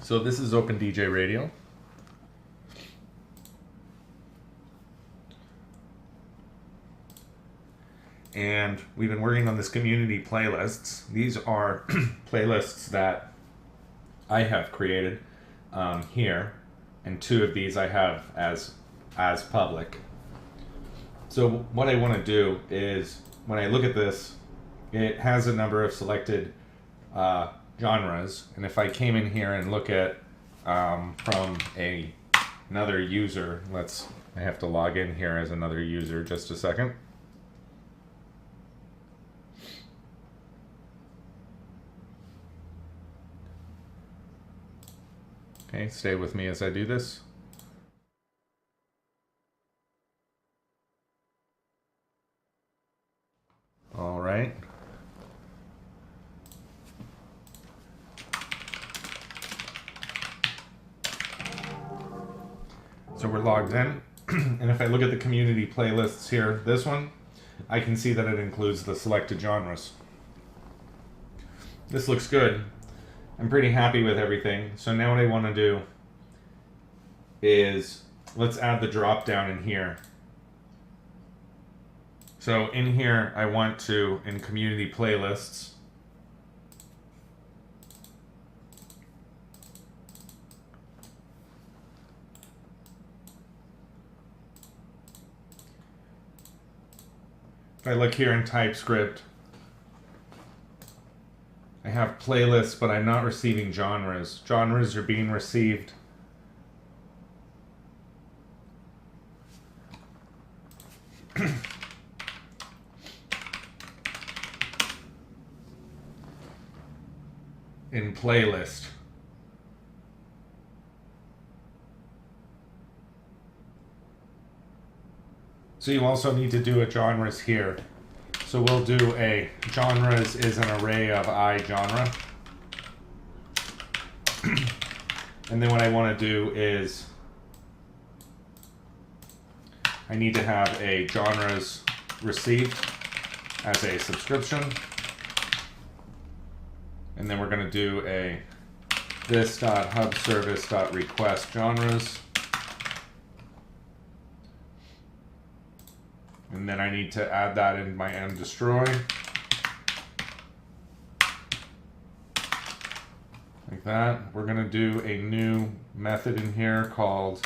So this is OpenDJRadio. And we've been working on this community playlists. These are playlists that I have created here, and 2 of these I have as public. So what I want to do is, when I look at this, it has a number of selected genres, and if I came in here and look at from another user, I have to log in here as another user, just a second. Okay, stay with me as I do this. All right. So we're logged in, and if I look at the community playlists here, this one, I can see that it includes the selected genres. This looks good. I'm pretty happy with everything. So now what I want to do is, let's add the drop down in here. So in here, I want to, in community playlists, if I look here in TypeScript, I have playlists, but I'm not receiving genres. Genres are being received in playlist. So you also need to do a genres here. So we'll do a genres is an array of I genre. And then what I want to do is I need to have a genres received as a subscription. And then we're going to do a this.hubservice.request genres. And then I need to add that in my mdestroy. Like that. We're going to do a new method in here called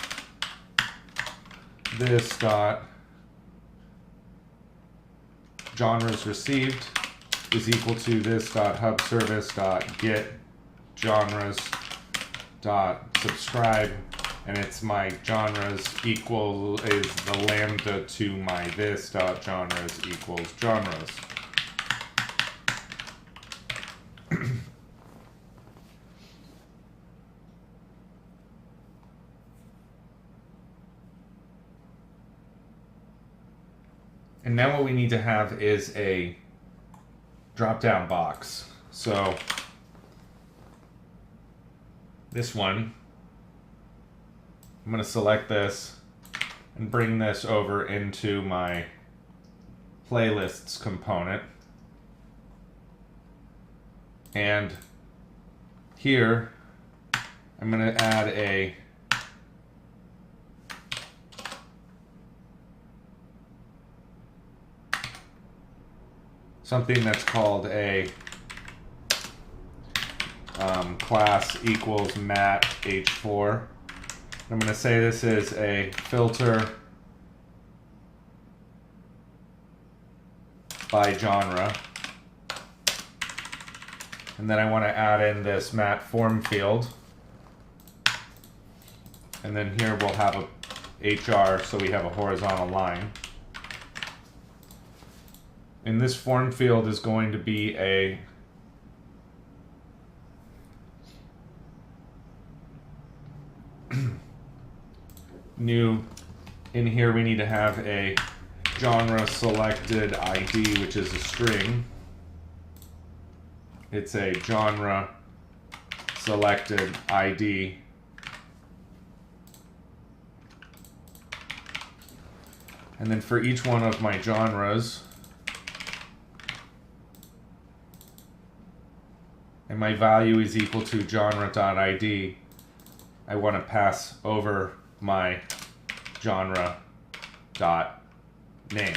this.genres received is equal to this.hubservice.get genres.subscribe, and it's my genres is the lambda to my this.genres equals genres. And now what we need to have is a drop-down box. So this one, I'm going to select this and bring this over into my playlists component. And here, I'm going to add something that's called a class equals mat h4. I'm going to say this is a filter by genre. And then I want to add in this mat form field. And then here we'll have a HR, so we have a horizontal line. And this form field is going to be a new, in here we need to have a genre selected ID, which is a string. It's a genre selected ID. And then for each one of my genres, and my value is equal to genre.id, I want to pass over my genre dot name.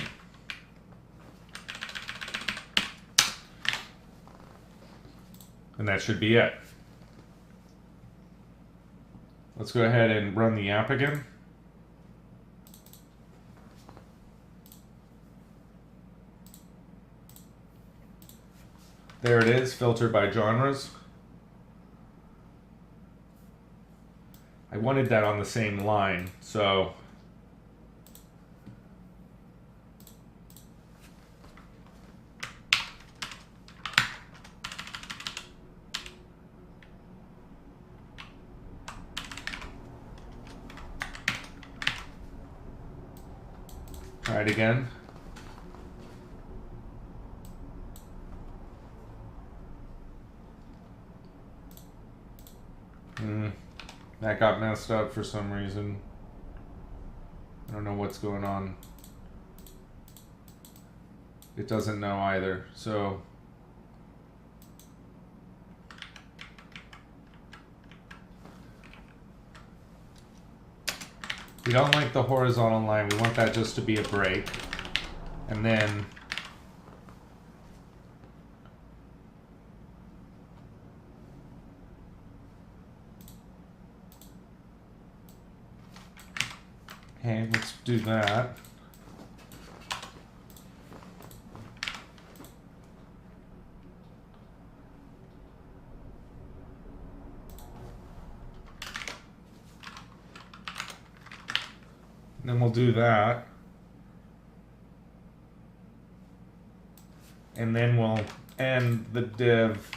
And that should be it. Let's go ahead and run the app again. There it is, filtered by genres. I wanted that on the same line, so try it again. That got messed up for some reason. I don't know what's going on. It doesn't know either, so we don't like the horizontal line. We want that just to be a break. And then okay, let's do that. And then we'll do that. And then we'll end the div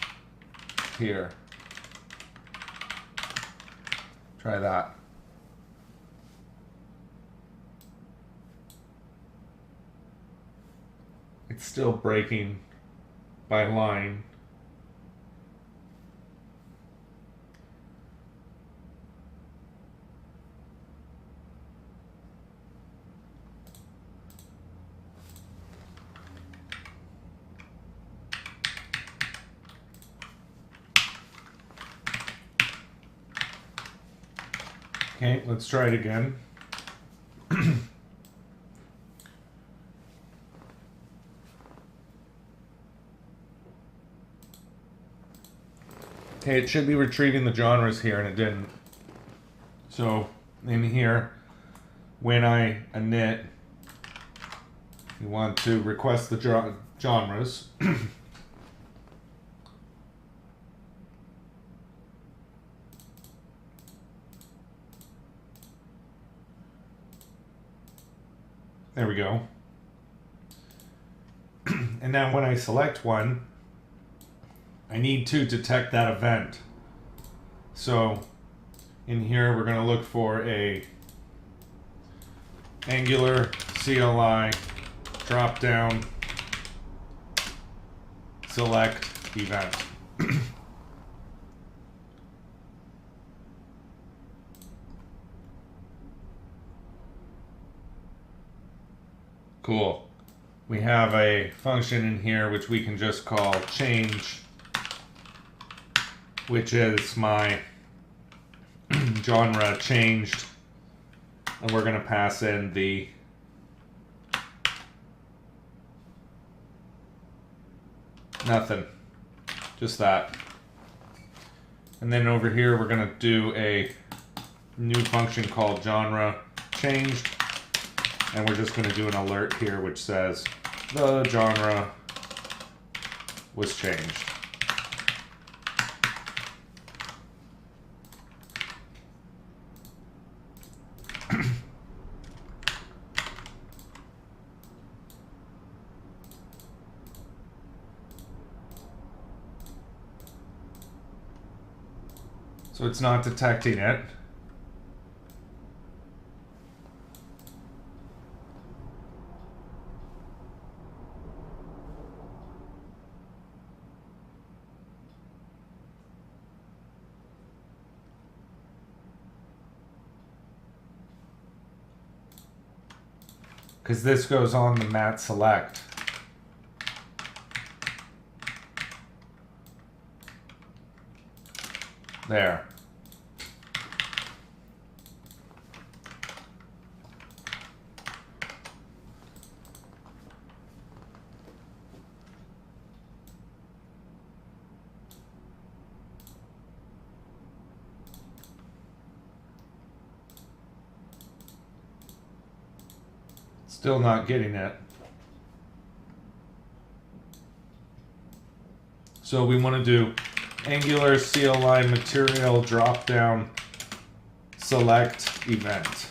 here. Try that. It's still breaking by line. Okay, let's try it again. Okay, it should be retrieving the genres here, and it didn't. So, in here, when I init, you want to request the genres. There we go. And now when I select one, I need to detect that event. So in here, we're going to look for a Angular CLI Dropdown select event. Cool. We have a function in here which we can just call change, which is my genre changed, and we're going to pass in the nothing, just that. And then over here we're going to do a new function called genre changed, and we're just going to do an alert here which says the genre was changed. So it's not detecting it. Because this goes on the mat select. There. Still not getting it. So we want to do Angular CLI material dropdown select event.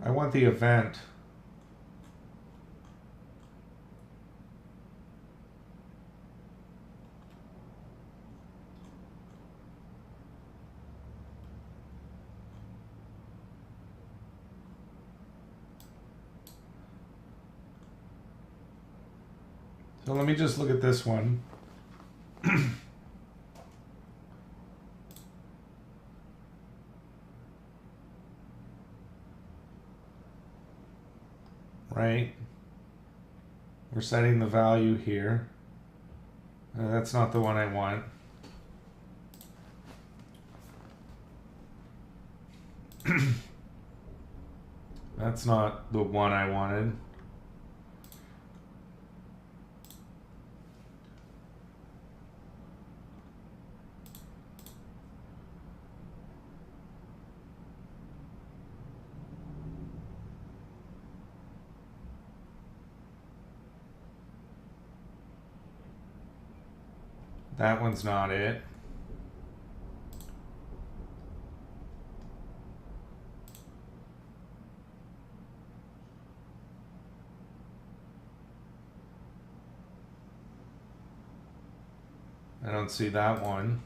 I want the event. So let me just look at this one. Right? We're setting the value here. That's not the one I want. That's not the one I wanted. That one's not it. I don't see that one.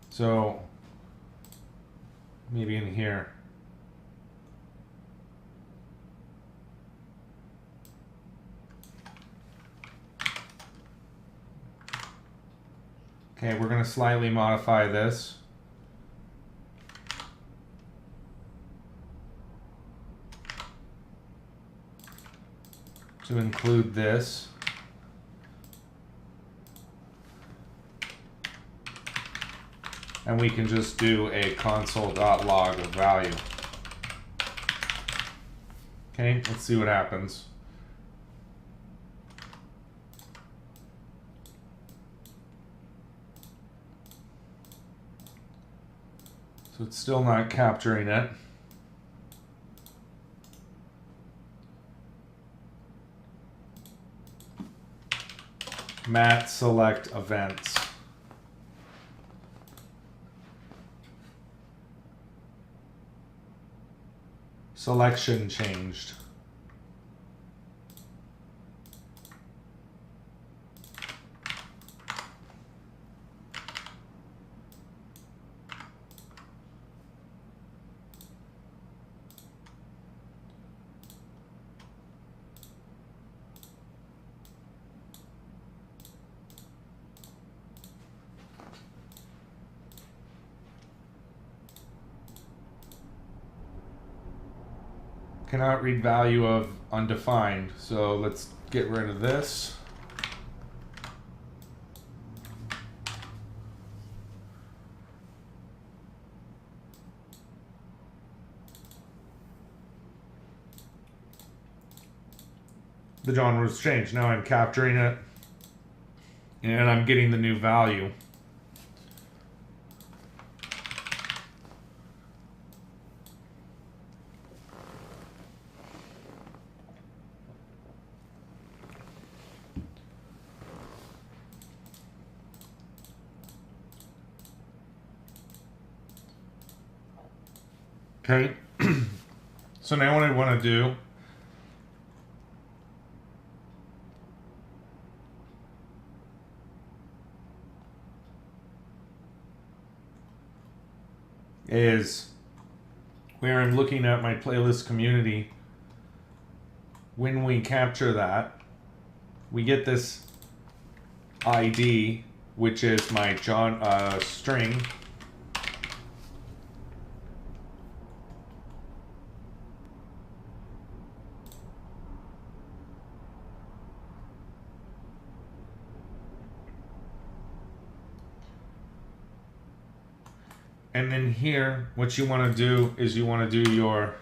So maybe in here. Okay, we're going to slightly modify this. To include this. And we can just do a console.log of value. Okay, let's see what happens. So it's still not capturing it. Mat select events. Selection changed. Cannot read value of undefined. So let's get rid of this. The genre's changed. Now I'm capturing it and I'm getting the new value. Okay, so now what I want to do is where I'm looking at my playlist community. When we capture that, we get this ID, which is my string. And then here, what you want to do is you want to do your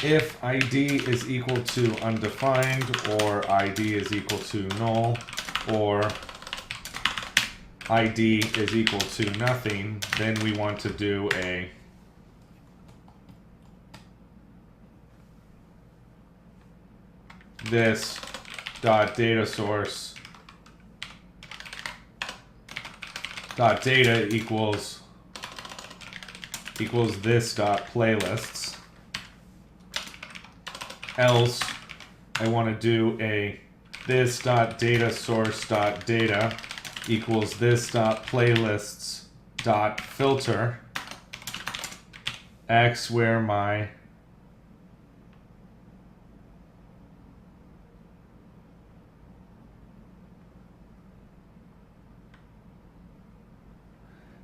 if ID is equal to undefined, or ID is equal to null, or ID is equal to nothing, then we want to do a this dot data source dot data equals this dot playlists. Else I want to do a this dot data source dot data equals this dot playlists dot filter x, where my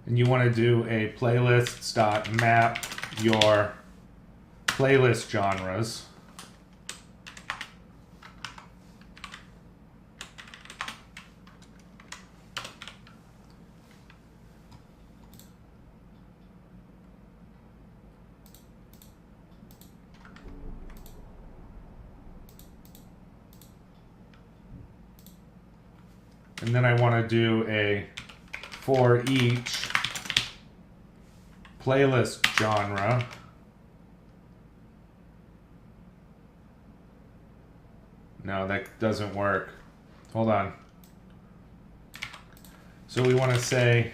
and you want to do a playlists dot map your playlist genres. And then I want to do a for each playlist genre no, that doesn't work. Hold on. So we want to say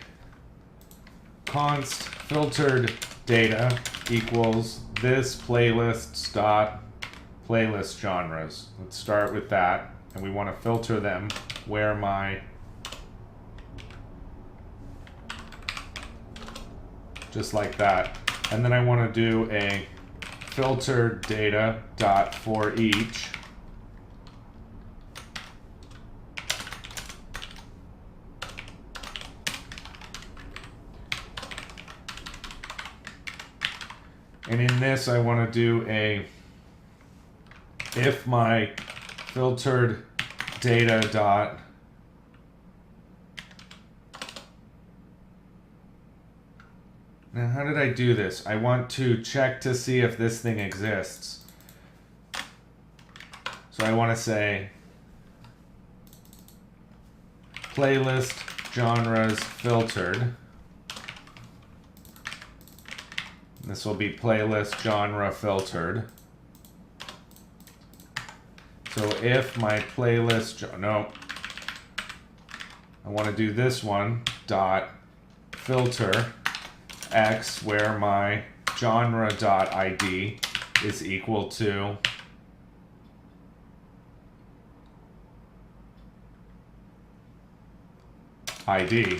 const filtered data equals this playlists dot playlist genres. Let's start with that, and we want to filter them where my just like that. And then I want to do a filter data dot for each and in this I want to do a if my filtered data dot now how did I do this? I want to check to see if this thing exists. So I want to say playlist genres filtered. This will be playlist genre filtered. So if my playlist, no, I want to do this one, dot filter x, where my genre dot ID is equal to ID.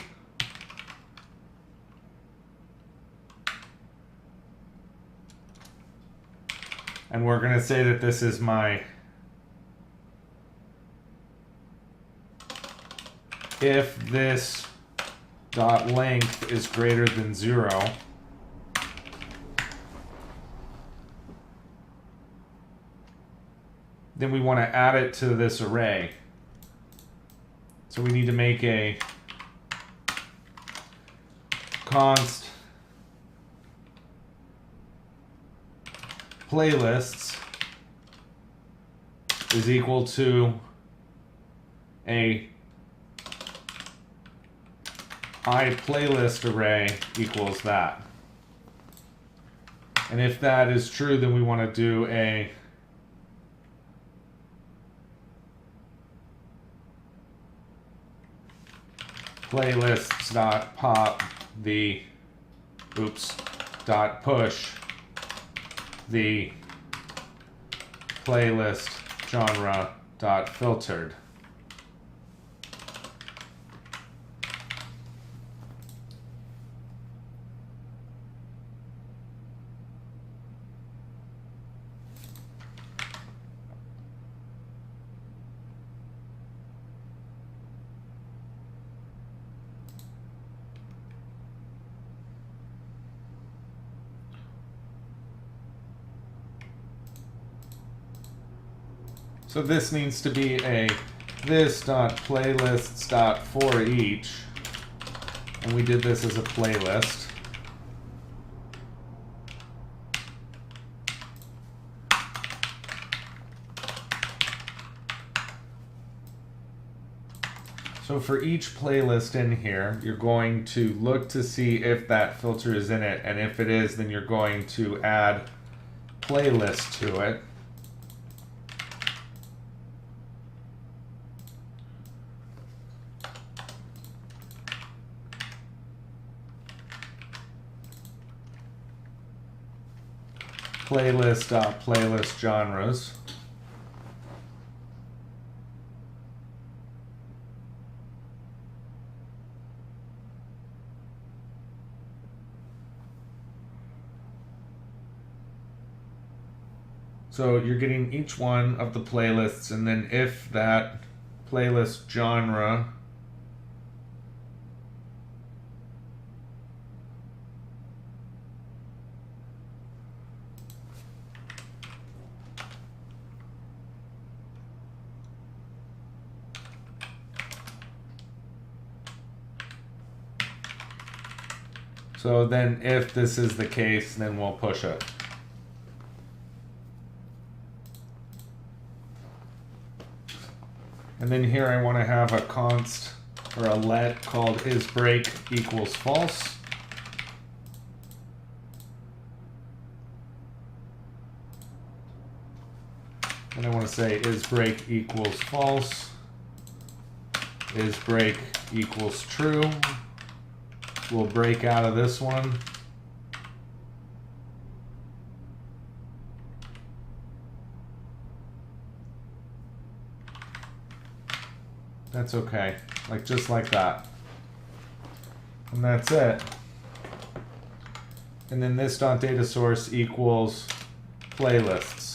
And we're going to say that this is my if this dot length is greater than 0, then we want to add it to this array. So we need to make a const playlists is equal to a iPlaylist array equals that. And if that is true, then we want to do a playlists dot pop the dot push the playlist genre dot filtered. So this needs to be a this dot playlists dot for each and we did this as a playlist. So for each playlist in here, you're going to look to see if that filter is in it, and if it is, then you're going to add playlist to it. Playlist genres. So you're getting each one of the playlists, and then if that playlist genre so then if this is the case, then we'll push it. And then here I want to have a const or a let called isBreak equals false. And I want to say isBreak equals false, isBreak equals true. We'll break out of this one. That's okay, like just like that. And that's it. And then this data source equals playlists.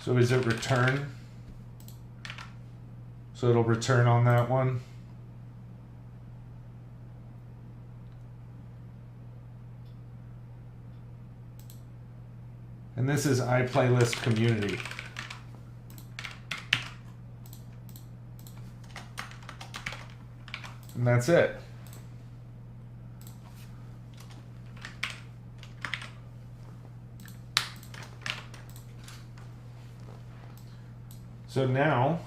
So is it return? So it'll return on that one. And this is iPlaylist community. And that's it. So now,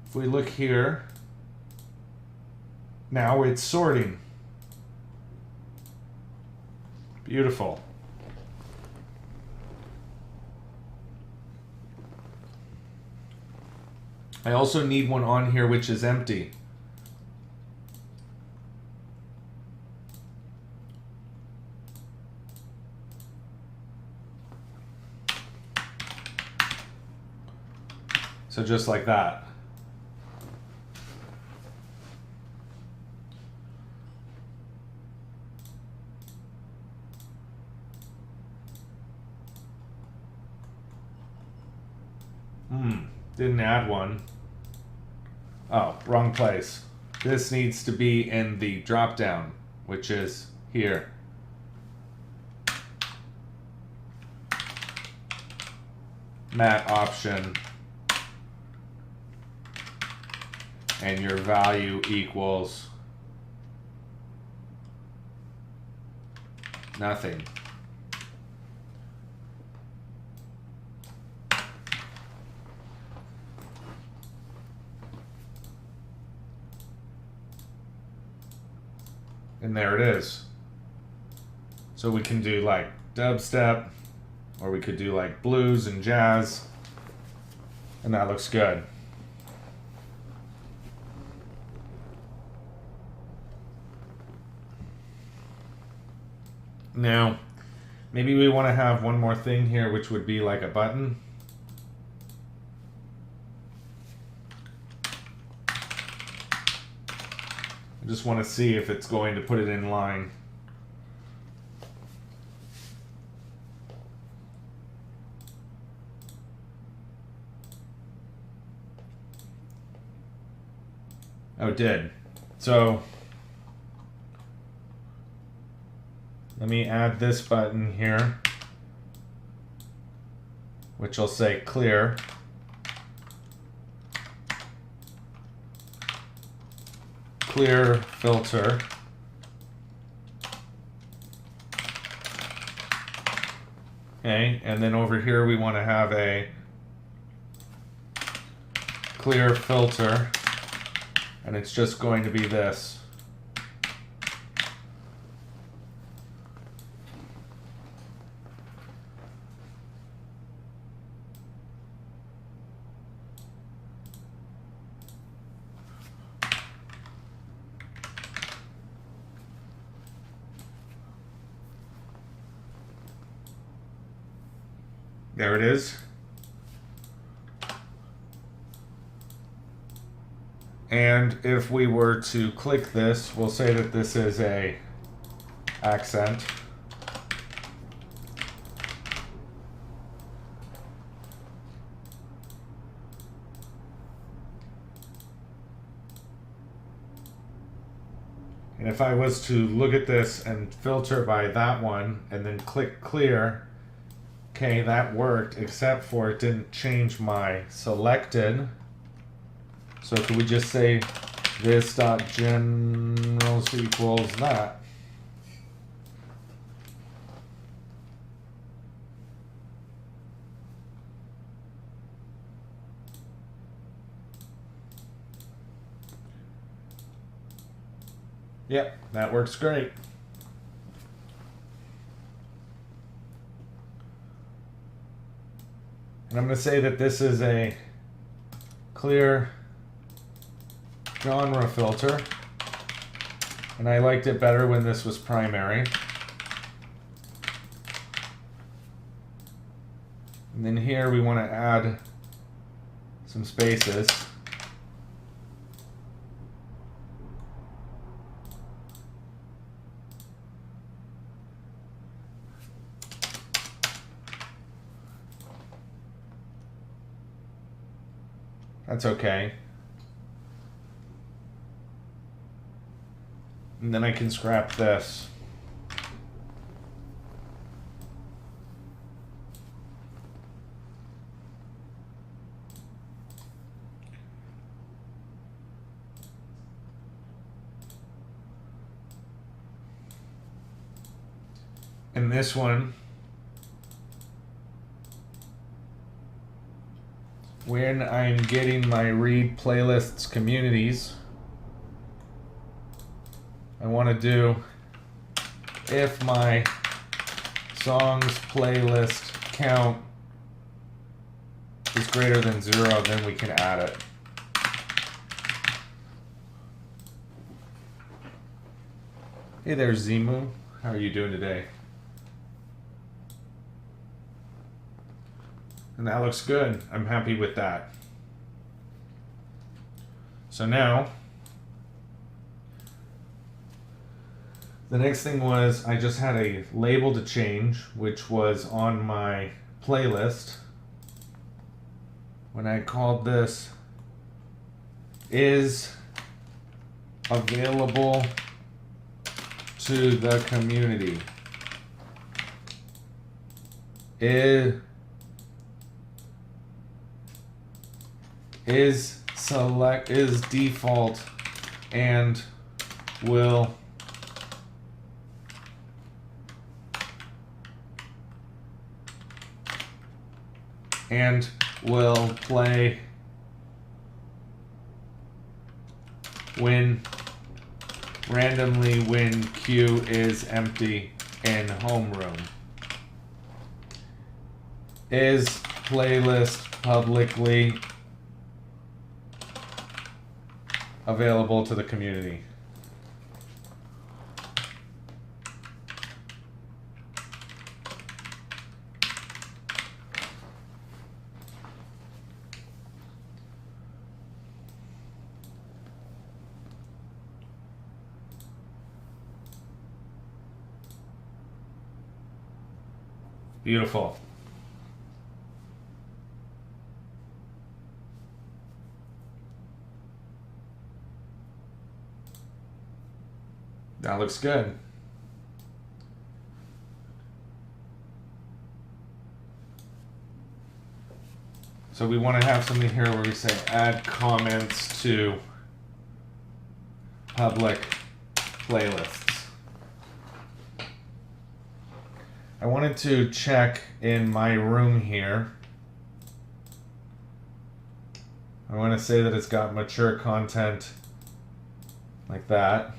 if we look here, now it's sorting. Beautiful. I also need one on here which is empty. So just like that. Didn't add one. Oh, wrong place. This needs to be in the Dropdown, which is here. Mat option. And your value equals nothing. And there it is. So we can do like dubstep, or we could do like blues and jazz, and that looks good. Now, maybe we want to have one more thing here, which would be like a button. I just want to see if it's going to put it in line. Oh, it did. So let me add this button here, which will say clear. Clear filter. Okay, and then over here we want to have a clear filter, and it's just going to be this. There it is. And if we were to click this, we'll say that this is a accent. And if I was to look at this and filter by that one and then click clear, okay, that worked, except for it didn't change my selected. So could we just say this.generals equals that? Yep, that works great. And I'm going to say that this is a clear genre filter, and I liked it better when this was primary. And then here we want to add some spaces. That's okay. And then I can scrap this. And this one, when I'm getting my read playlists communities, I want to do if my songs playlist count is greater than 0, then we can add it. Hey there, Zimu. How are you doing today? And that looks good. I'm happy with that. So now, the next thing was I just had a label to change, which was on my playlist. When I called this is available to the community. Is default and will play randomly when queue is empty in homeroom. Is playlist publicly available to the community? Beautiful. That looks good. So we want to have something here where we say add comments to public playlists. I wanted to check in my room here. I want to say that it's got mature content like that.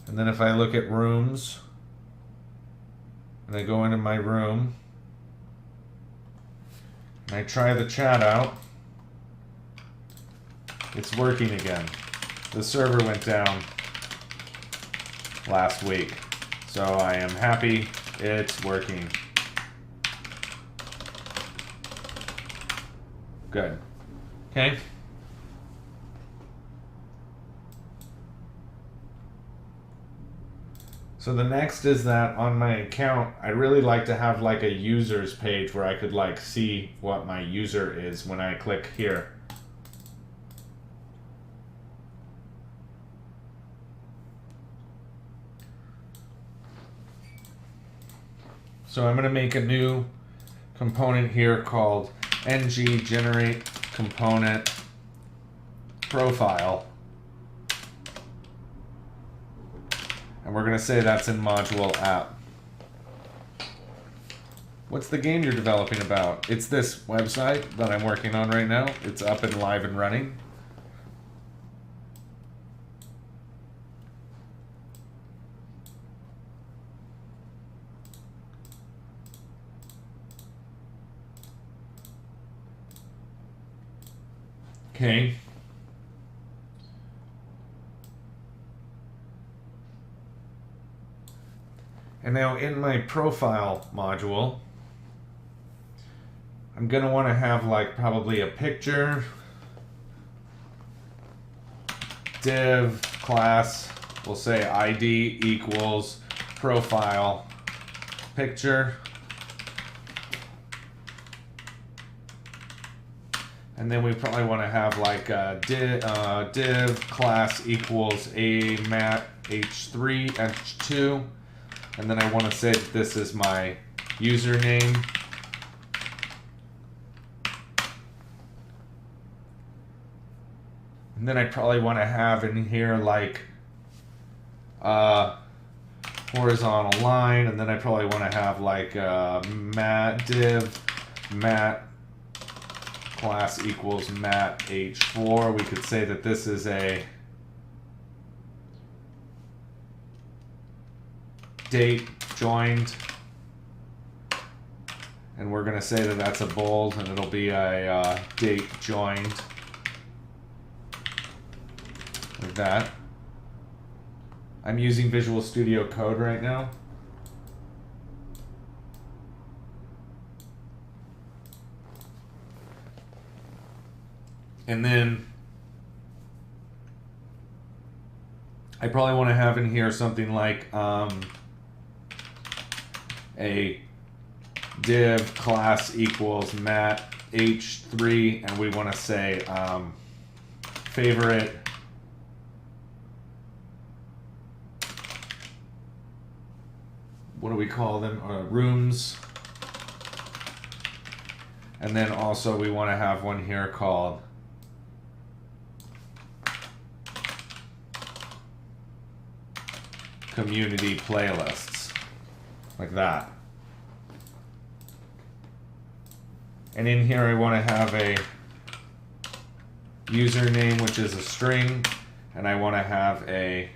And then if I look at rooms and I go into my room and I try the chat out, it's working again. The server went down last week, so I am happy it's working. Good. Okay. So the next is that on my account, I'd really like to have like a users page where I could like see what my user is when I click here. So I'm going to make a new component here called ng-generate component profile. And we're going to say that's in module app. What's the game you're developing about? It's this website that I'm working on right now. It's up and live and running. Okay. And now in my profile module, I'm going to want to have like probably a picture, div class, we'll say ID equals profile picture. And then we probably want to have like a div class equals a mat h3 h2. And then I want to say that this is my username. And then I probably want to have in here like horizontal line. And then I probably want to have like mat div mat class equals mat h4. We could say that this is a DateJoined, and we're going to say that that's a bold, and it'll be a DateJoined, like that. I'm using Visual Studio Code right now. And then I probably want to have in here something like a div class equals mat h3, and we want to say favorite what do we call them, rooms. And then also we want to have one here called community playlists, like that. And in here I want to have a username, which is a string, and I want to have a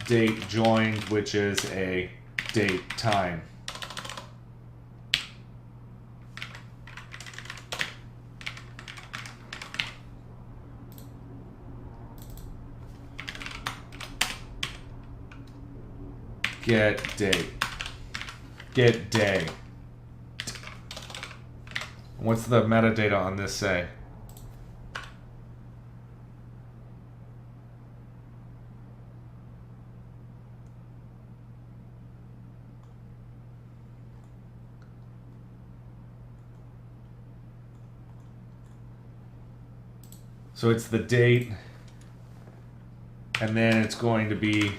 date joined, which is a date time. Get date. Get day. What's the metadata on this say? So it's the date and then it's going to be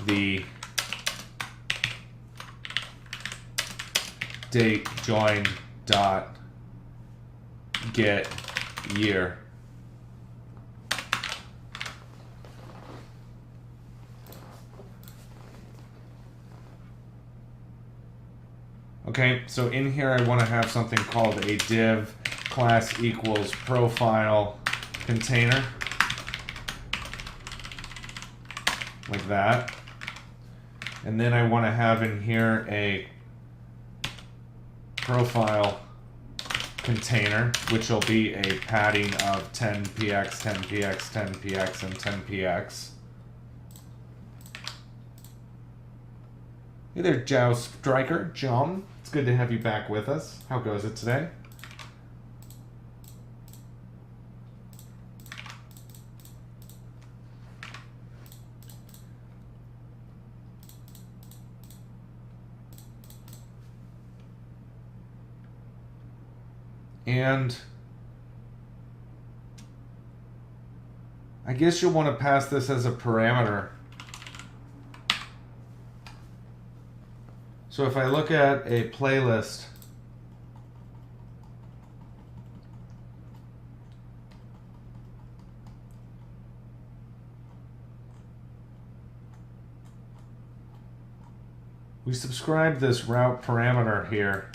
the DateJoined dot get year. Okay, so in here I want to have something called a div class equals profile container, like that. And then I want to have in here a profile container, which will be a padding of 10px, 10px, 10px, and 10px. Hey there, Joe Striker. John, it's good to have you back with us. How goes it today? And I guess you'll want to pass this as a parameter. So if I look at a playlist, we subscribe this route parameter here.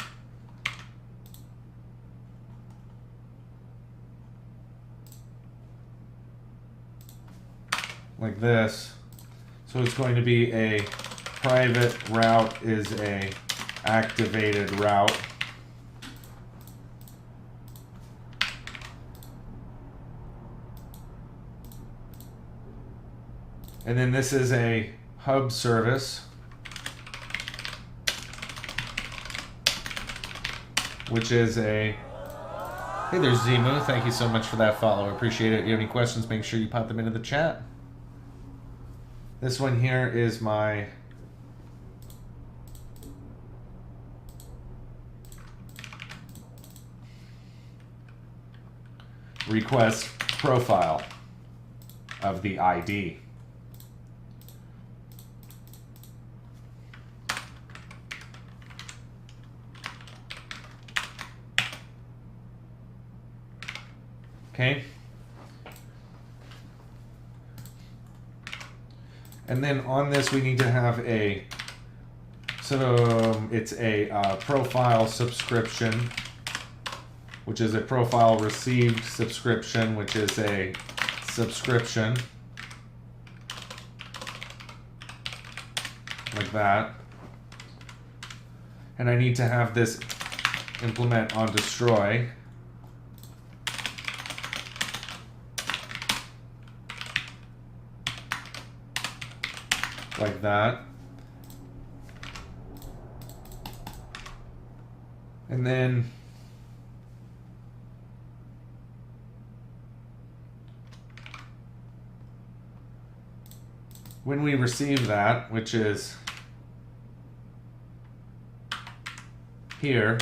Like this. So it's going to be a private route is a activated route. And then this is a hub service, which is a, hey there's Zimu, thank you so much for that follow, appreciate it. If you have any questions, make sure you pop them into the chat. This one here is my request profile of the ID. Okay. And then on this we need to have a, so it's a profile subscription, which is a profile received subscription, which is a subscription, like that. And I need to have this implement on destroy. Like that. And then when we receive that, which is here,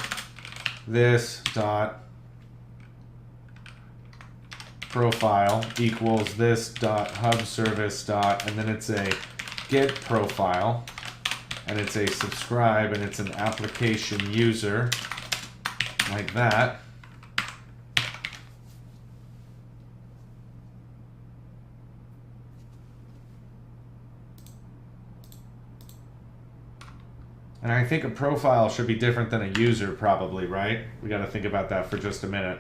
this dot profile equals this dot hub service dot, and then it's a get profile, and it's a subscribe, and it's an application user, like that. And I think a profile should be different than a user probably, right? We got to think about that for just a minute.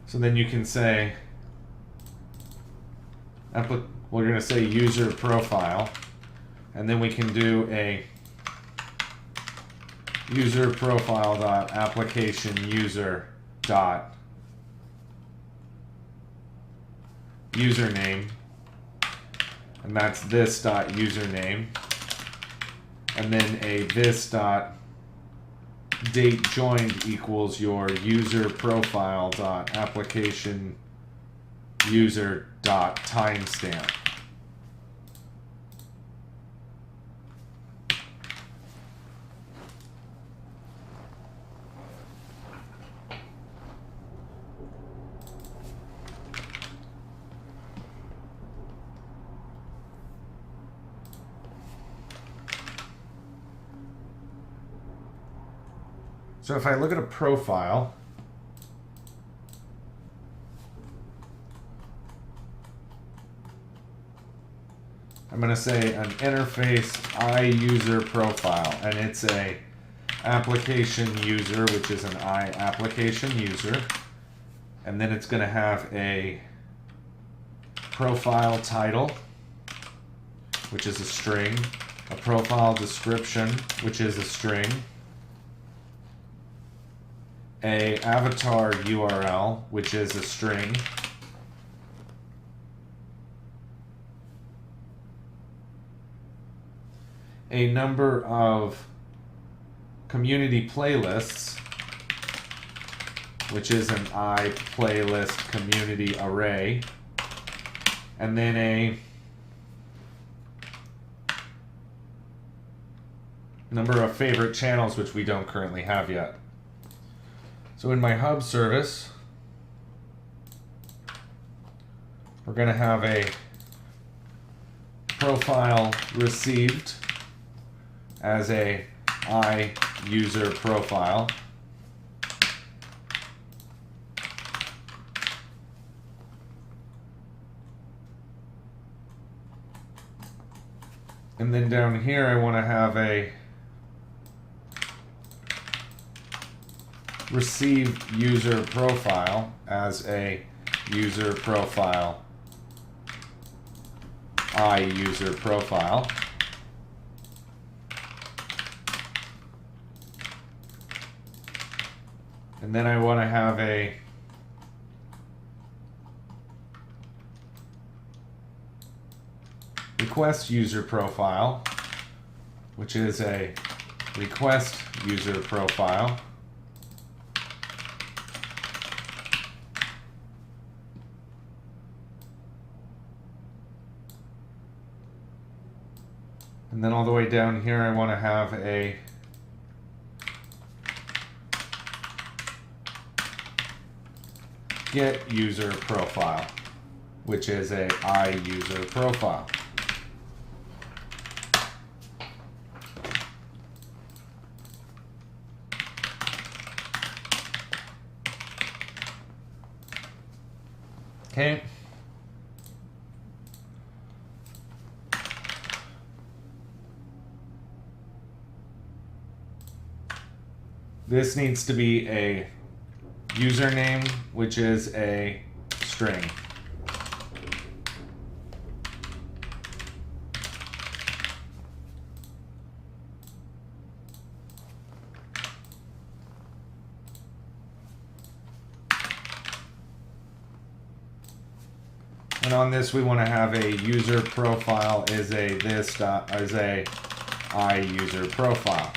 So then you can say, we're going to say user profile, and then we can do a user profile dot application user dot username, and that's this dot username, and then a this dot date joined equals your user profile dot application user dot timestamp. So if I look at a profile, I'm going to say an interface iUser profile, and it's a application user, which is an I application user, and then it's going to have a profile title, which is a string, a profile description, which is a string, a avatar URL, which is a string, a number of community playlists, which is an I playlist community array, and then a number of favorite channels, which we don't currently have yet. So in my hub service, we're going to have a profile received as a I user profile. And then down here I want to have a received user profile as a user profile I user profile. And then I want to have a request user profile, which is a request user profile. And then all the way down here, I want to have a get user profile, which is a I user profile. Okay. This needs to be a username, which is a string. And on this, we want to have a user profile is a I user profile.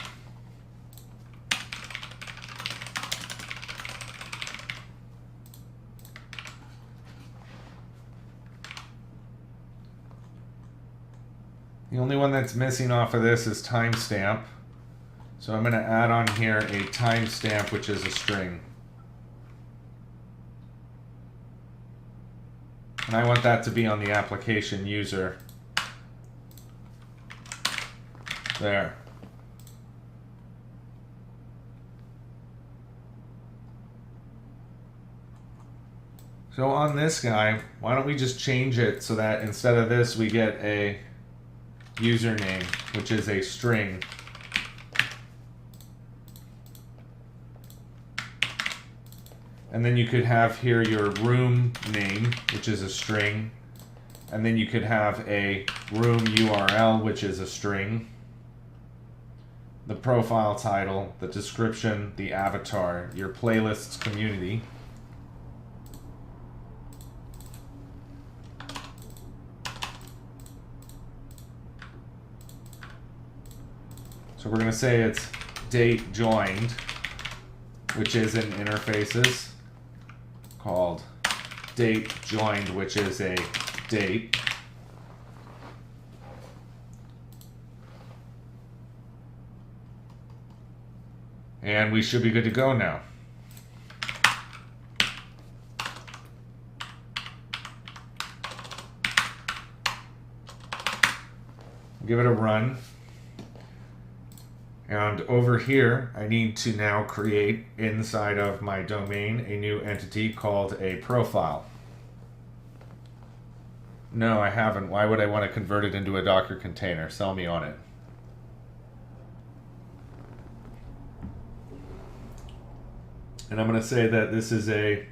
The only one that's missing off of this is timestamp. So I'm going to add on here a timestamp, which is a string. And I want that to be on the application user. There. So on this guy, why don't we just change it so that instead of this we get a username, which is a string. And then you could have here your room name, which is a string. And then you could have a room URL, which is a string. The profile title, the description, the avatar, your playlists community. So we're going to say it's DateJoined, which is in interfaces, called DateJoined, which is a date. And we should be good to go now. Give it a run. And over here, I need to now create inside of my domain a new entity called a profile. No, I haven't. Why would I want to convert it into a Docker container? Sell me on it. And I'm going to say that this is a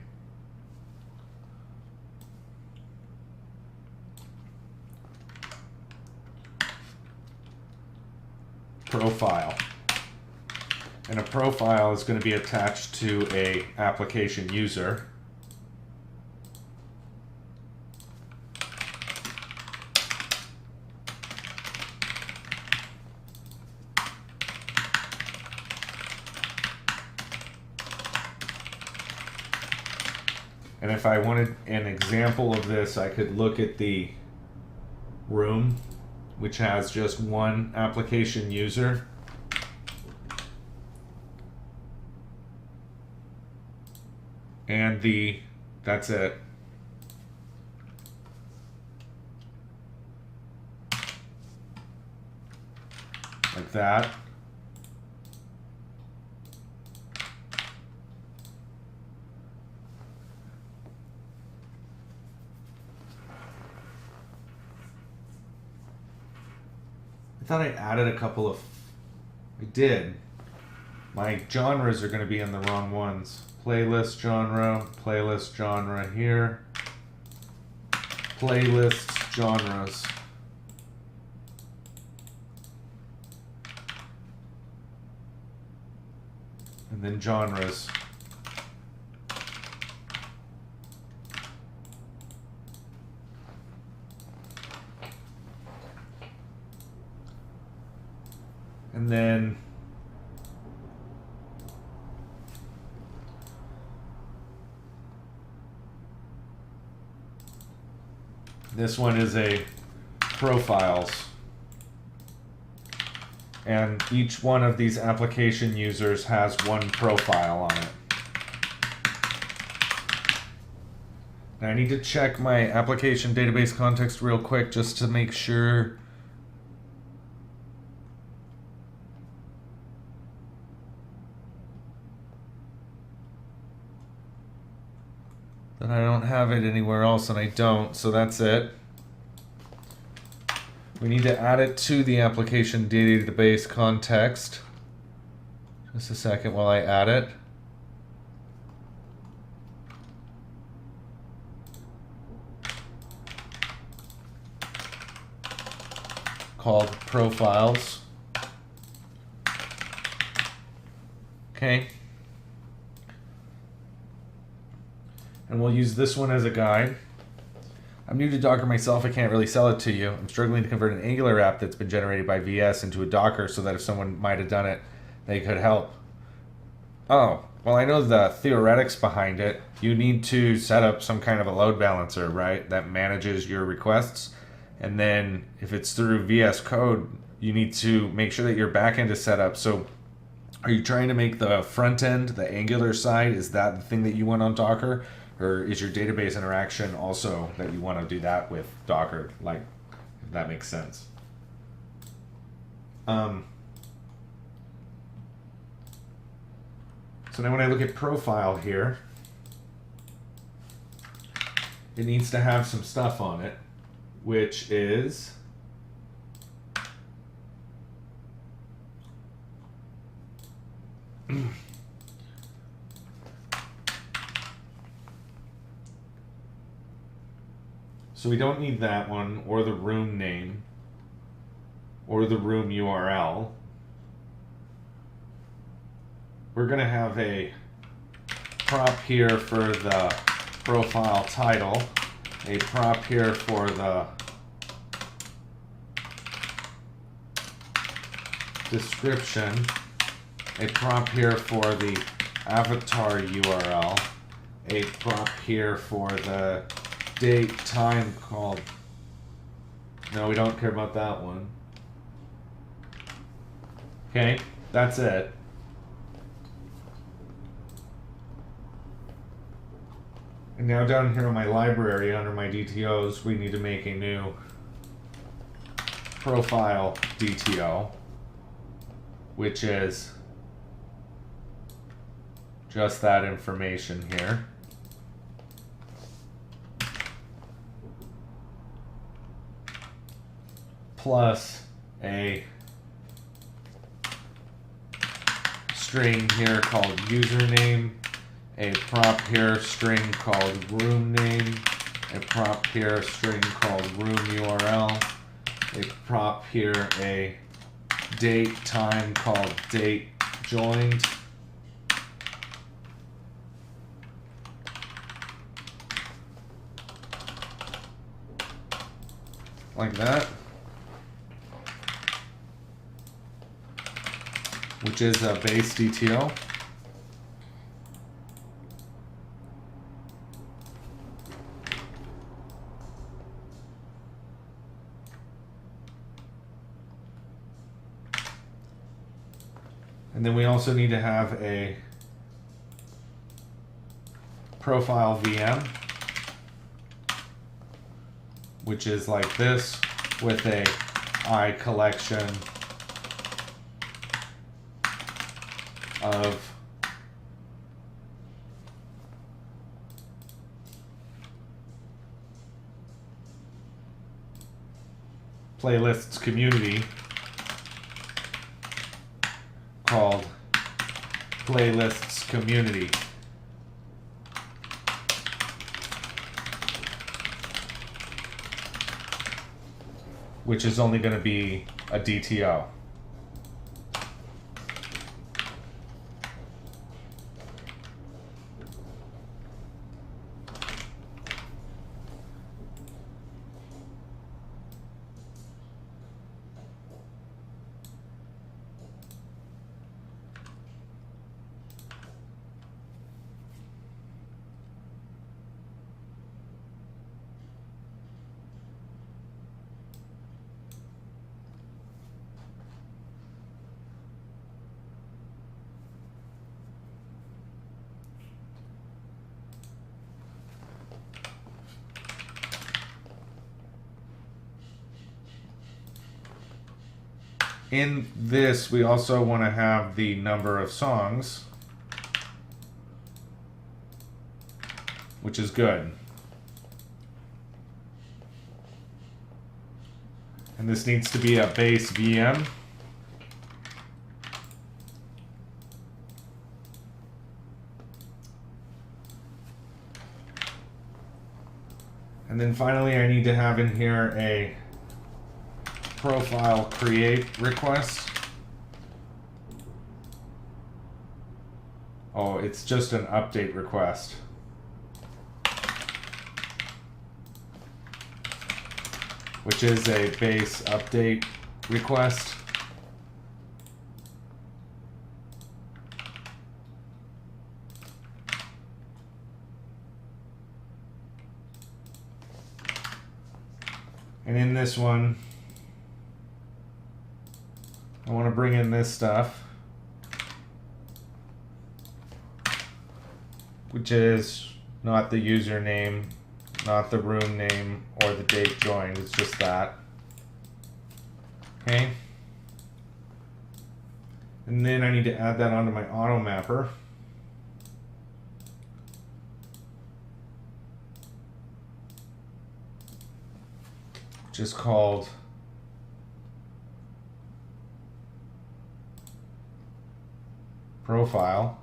profile. And a profile is going to be attached to a application user. And if I wanted an example of this, I could look at the room, which has just one application user. And that's it. Like that. I thought I added a couple of, I did. My genres are going to be in the wrong ones. Playlist genre here. Playlist genres. And then genres. And then this one is a profiles. And each one of these application users has one profile on it. Now I need to check my application database context real quick just to make sure that I don't have it anywhere else, and I don't, so that's it. We need to add it to the application database context. Just a second while I add it. Called profiles. Okay. And we'll use this one as a guide. I'm new to Docker myself, I can't really sell it to you. I'm struggling to convert an Angular app that's been generated by VS into a Docker so that if someone might have done it, they could help. Oh, well I know the theoretics behind it. You need to set up some kind of a load balancer, right, that manages your requests. And then if it's through VS Code, you need to make sure that your backend is set up. So are you trying to make the front end, the Angular side, is that the thing that you want on Docker? Or is your database interaction also that you want to do that with Docker? Like, if that makes sense. So now when I look at profile here, it needs to have some stuff on it, which is so we don't need that one, or the room name, or the room URL. We're going to have a prop here for the profile title, a prop here for the description, a prop here for the avatar URL, a prop here for the date, time called. No, we don't care about that one. Okay, that's it. And now down here in my library under my DTOs, we need to make a new profile DTO. which is just that information here. Plus a string here called username, a prop here string called room name, a prop here string called room URL, a prop here a date time called DateJoined, like that, which is a base DTO. And then we also need to have a profile VM, which is like this with a I collection of playlists community called playlists community. Which is only going to be a DTO. In this, we also want to have the number of songs, which is good. And this needs to be a base VM. And then finally, I need to have in here a profile create request. Oh, it's just an update request. Which is a base update request. And in this one, I want to bring in this stuff, which is not the username, not the room name, or the date joined. It's just that. Okay. And then I need to add that onto my auto mapper. Which is called profile.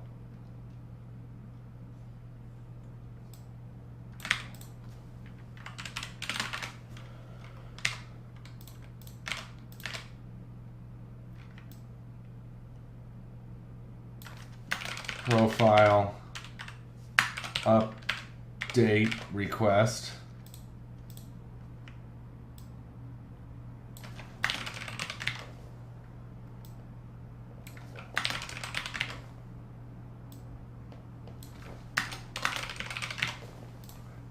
Profile update request.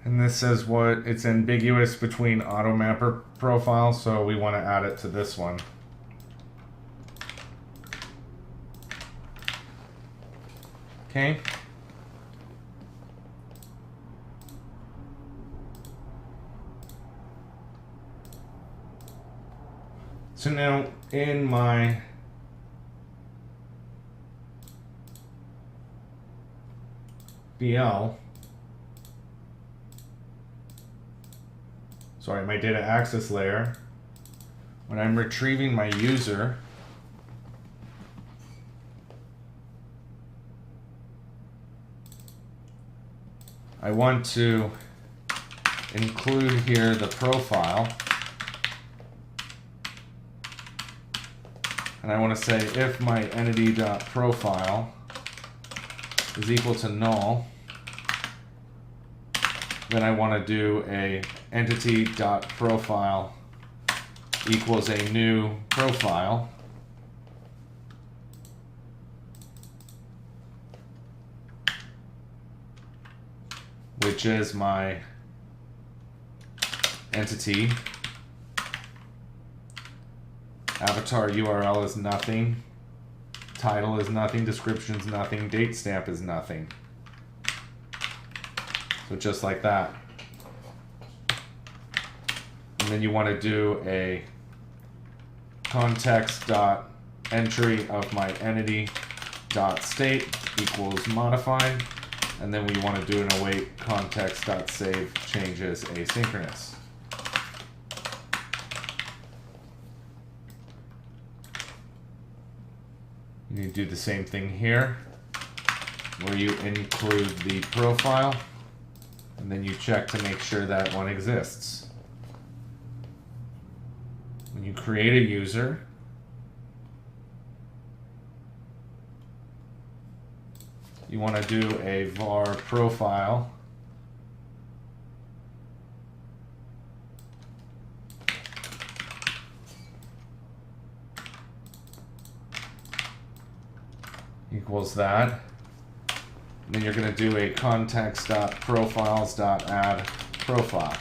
And this says what it's ambiguous between AutoMapper profile, so we want to add it to this one. Okay. So now in my my data access layer, when I'm retrieving my user, I want to include here the profile, and I want to say if my entity.profile is equal to null, then I want to do a entity.profile equals a new profile, which is my entity. Avatar URL is nothing, title is nothing, description is nothing, date stamp is nothing. So just like that. And then you want to do a context.entry of my entity.state equals modified. And then we want to do an await context.save changes asynchronous. You need to do the same thing here, where you include the profile, and then you check to make sure that one exists. When you create a user, you want to do a var profile equals that. And then you're going to do a context.profiles.add profile.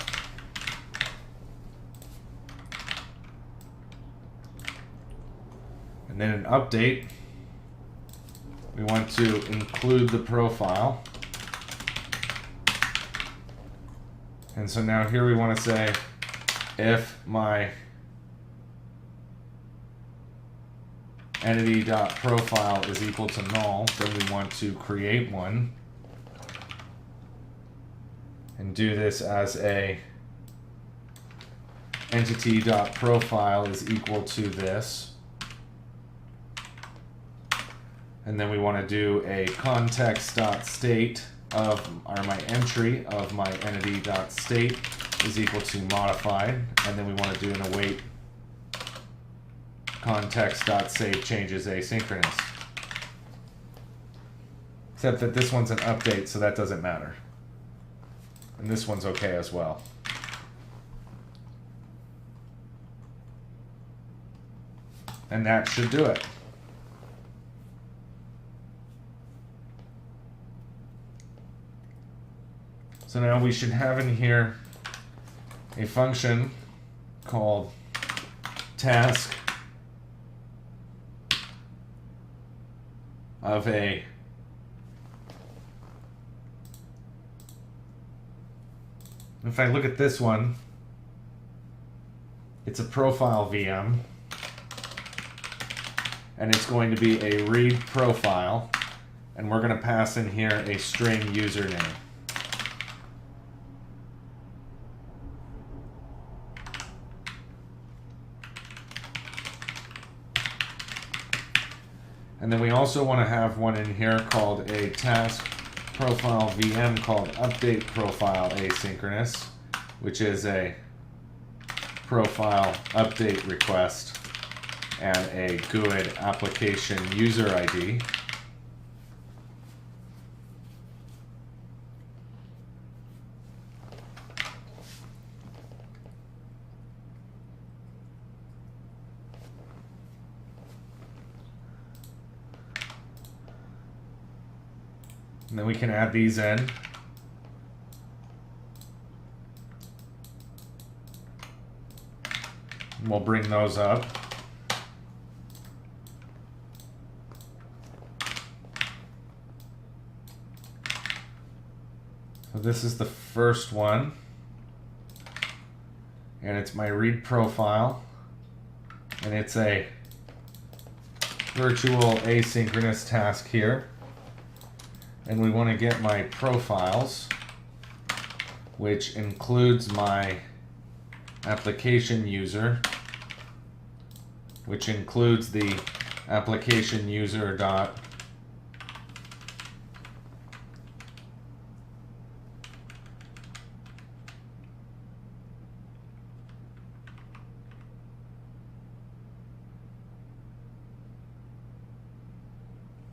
And then an update, we want to include the profile. And so now here we want to say if my entity.profile is equal to null, then we want to create one and do this as a entity.profile is equal to this. And then we want to do a context.state of, or my entry of my entity.state is equal to modified. And then we want to do an await context.save changes asynchronous. Except that this one's an update, so that doesn't matter. And this one's okay as well. And that should do it. So now we should have in here a function called task of a if I look at this one, it's a profile VM, and it's going to be a read profile, and we're going to pass in here a string username. And then we also want to have one in here called a task profile VM called update profile asynchronous, which is a profile update request and a GUID application user ID. And then we can add these in. And we'll bring those up. So this is the first one. And it's my read profile. And it's a virtual asynchronous task here. And we want to get my profiles, which includes my application user, which includes the application user dot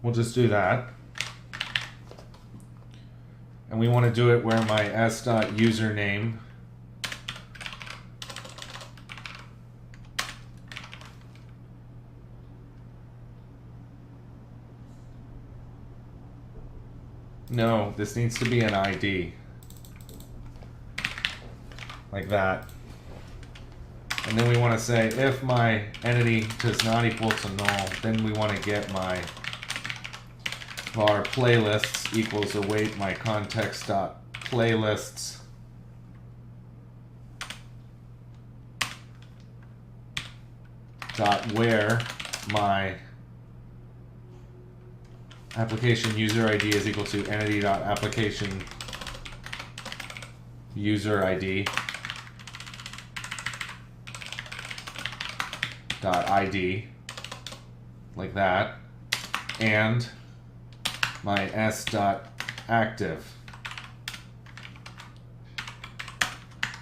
we'll just do that. And we want to do it where my s.username no, this needs to be an ID. Like that. And then we want to say if my entity does not equal to null, then we want to get my var playlists equals await my context dot playlists dot where my application user ID is equal to entity dot application user ID dot ID, like that, and my s dot active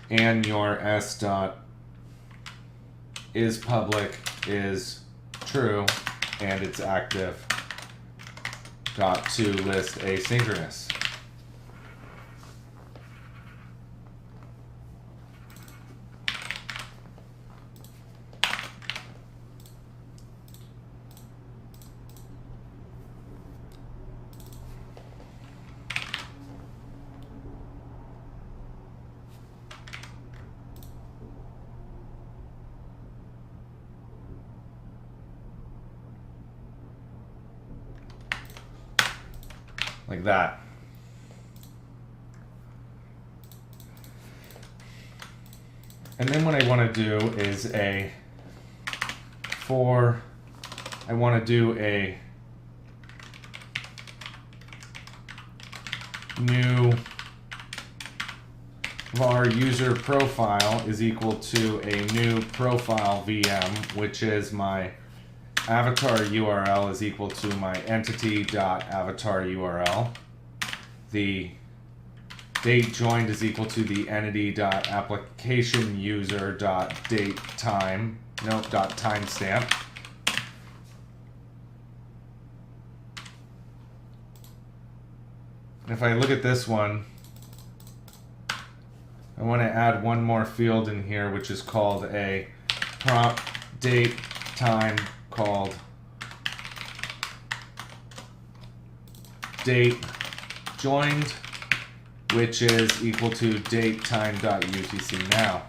and your s dot is public is true and it's active dot to list asynchronous. Like that. And then what I want to do is I want to do a new var user profile is equal to a new profile VM, which is my avatar URL is equal to my entity.avatar URL. The DateJoined is equal to the entity.application user.date time, dot timestamp. If I look at this one, I want to add one more field in here, which is called a prompt date time called DateJoined, which is equal to datetime.utc now.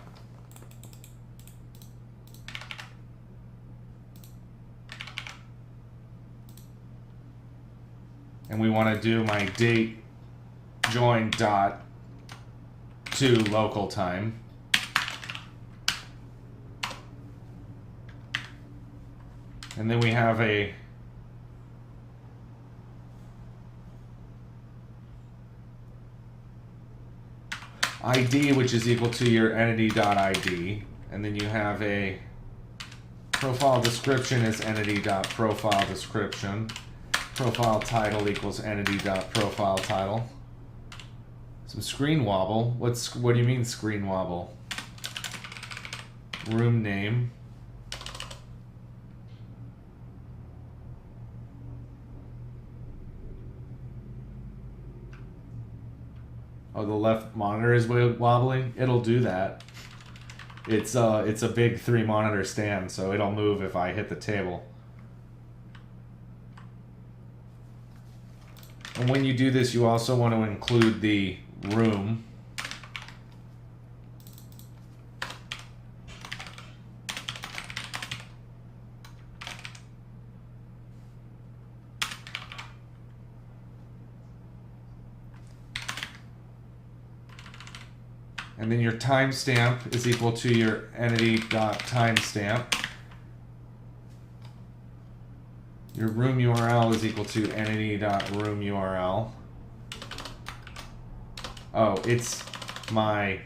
And we want to do my DateJoined dot to local time. And then we have a ID, which is equal to your entity.id. And then you have a profile description is entity.profile description. Profile title equals entity.profile title. Some screen wobble. What do you mean screen wobble? Room name. Oh, the left monitor is wobbling. It'll do that. It's a big 3-monitor stand, so it'll move if I hit the table. And when you do this, you also want to include the room. And then your timestamp is equal to your entity.timestamp. Your room URL is equal to entity.room URL. Oh, it's my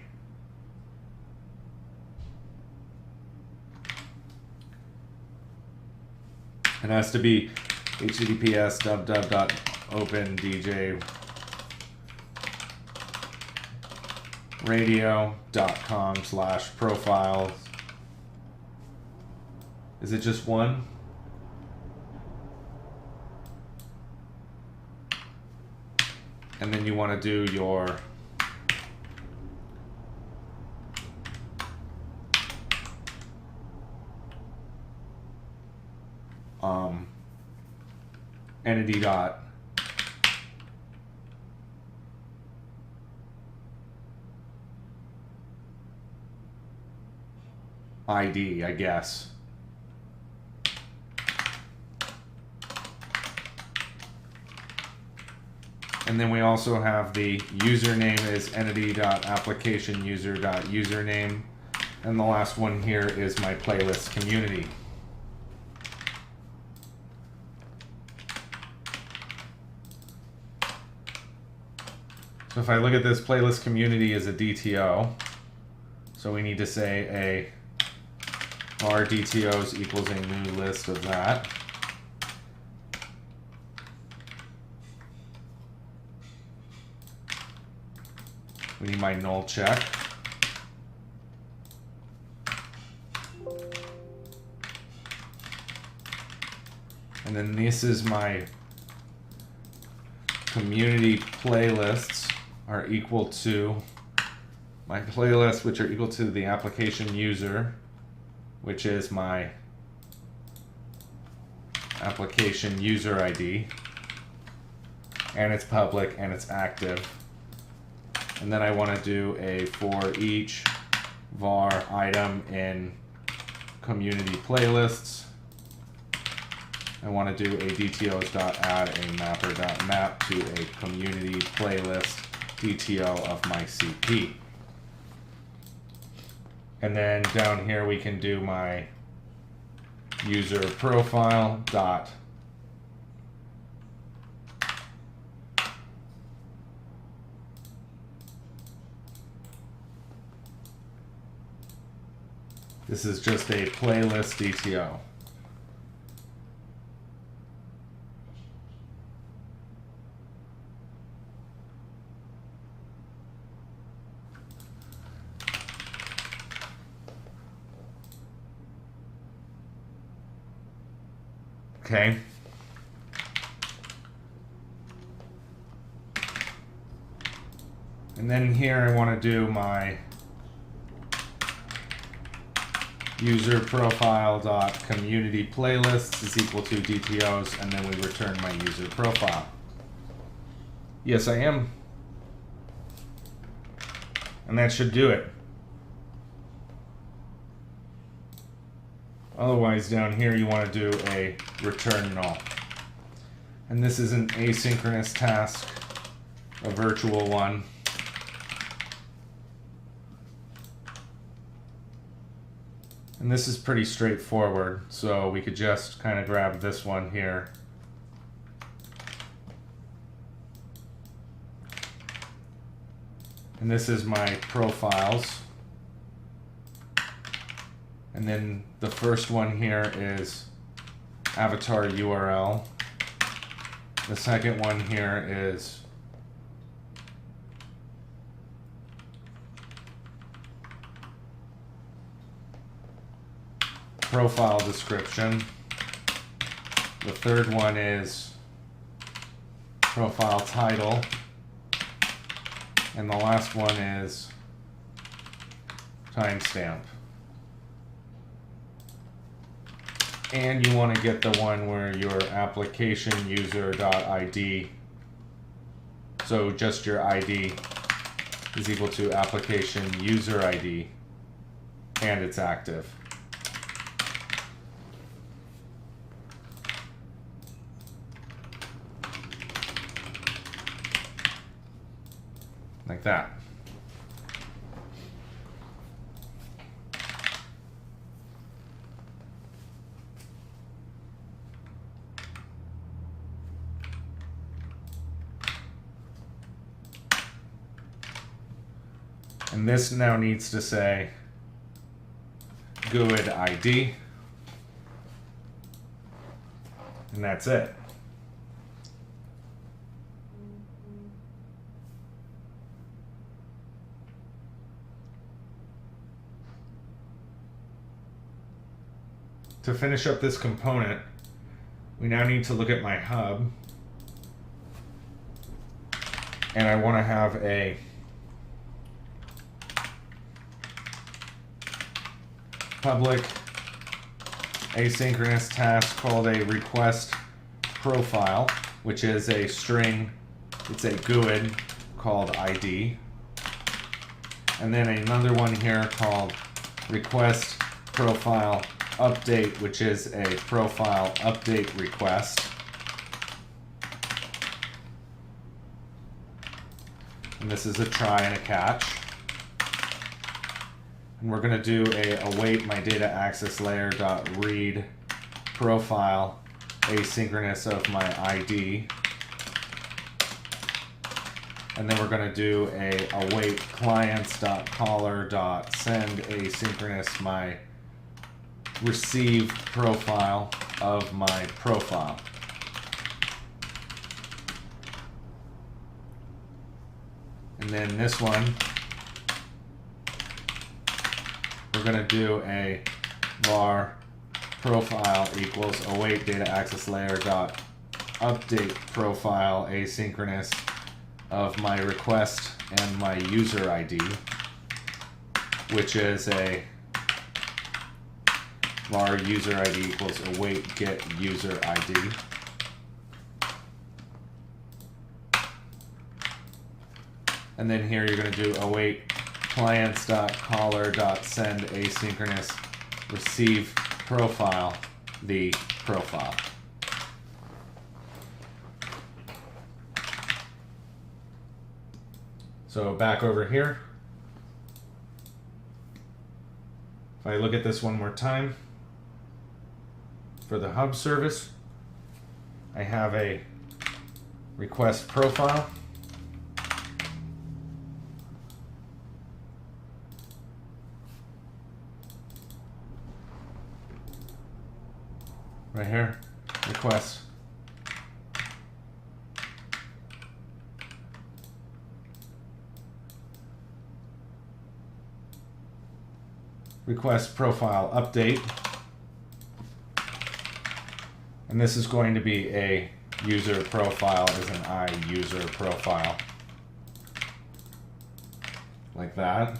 it has to be https://OpenDJRadio.com/profiles. Is it just one? And then you want to do your entity dot ID, I guess. And then we also have the username is entity.applicationuser.username. And the last one here is my playlist community. So if I look at this, playlist community is a DTO. So we need to say our DTOs equals a new list of that. We need my null check. And then this is my community playlists are equal to my playlists, which are equal to the application user, which is my application user ID, and it's public and it's active. And then I want to do a for each var item in community playlists. I want to do a dtos.add a mapper.map to a community playlist DTO of my CP. And then down here we can do my user profile dot this is just a playlist DTO. Okay. And then here I want to do my user profile dot community playlists is equal to DTOs, and then we return my user profile. Yes, I am. And that should do it. Otherwise, down here you want to do a return null. And this is an asynchronous task, a virtual one. And this is pretty straightforward, so we could just kind of grab this one here. And this is my profiles. And then the first one here is avatar URL. The second one here is profile description. The third one is profile title. And the last one is timestamp. And you want to get the one where your application user.id, so just your ID is equal to application user ID, and it's active. Like that. And this now needs to say GUID ID. And that's it. To finish up this component, we now need to look at my hub. And I want to have a public asynchronous task called a request profile, which is a string, it's a GUID called ID. And then another one here called request profile update, which is a profile update request. And this is a try and a catch. And we're going to do a await my data access layer dot read profile asynchronous of my ID. And then we're going to do a await clients dot caller dot send asynchronous my receive profile of my profile. And then this one, we're going to do a var profile equals await data access layer dot update profile asynchronous of my request and my user ID, which is a var user ID equals await get user ID. And then here you're going to do await clients.caller.send asynchronous receive profile the profile. So back over here, if I look at this one more time, for the hub service, I have a request profile. Right here, request. Request profile update. And this is going to be a user profile as an I user profile. Like that.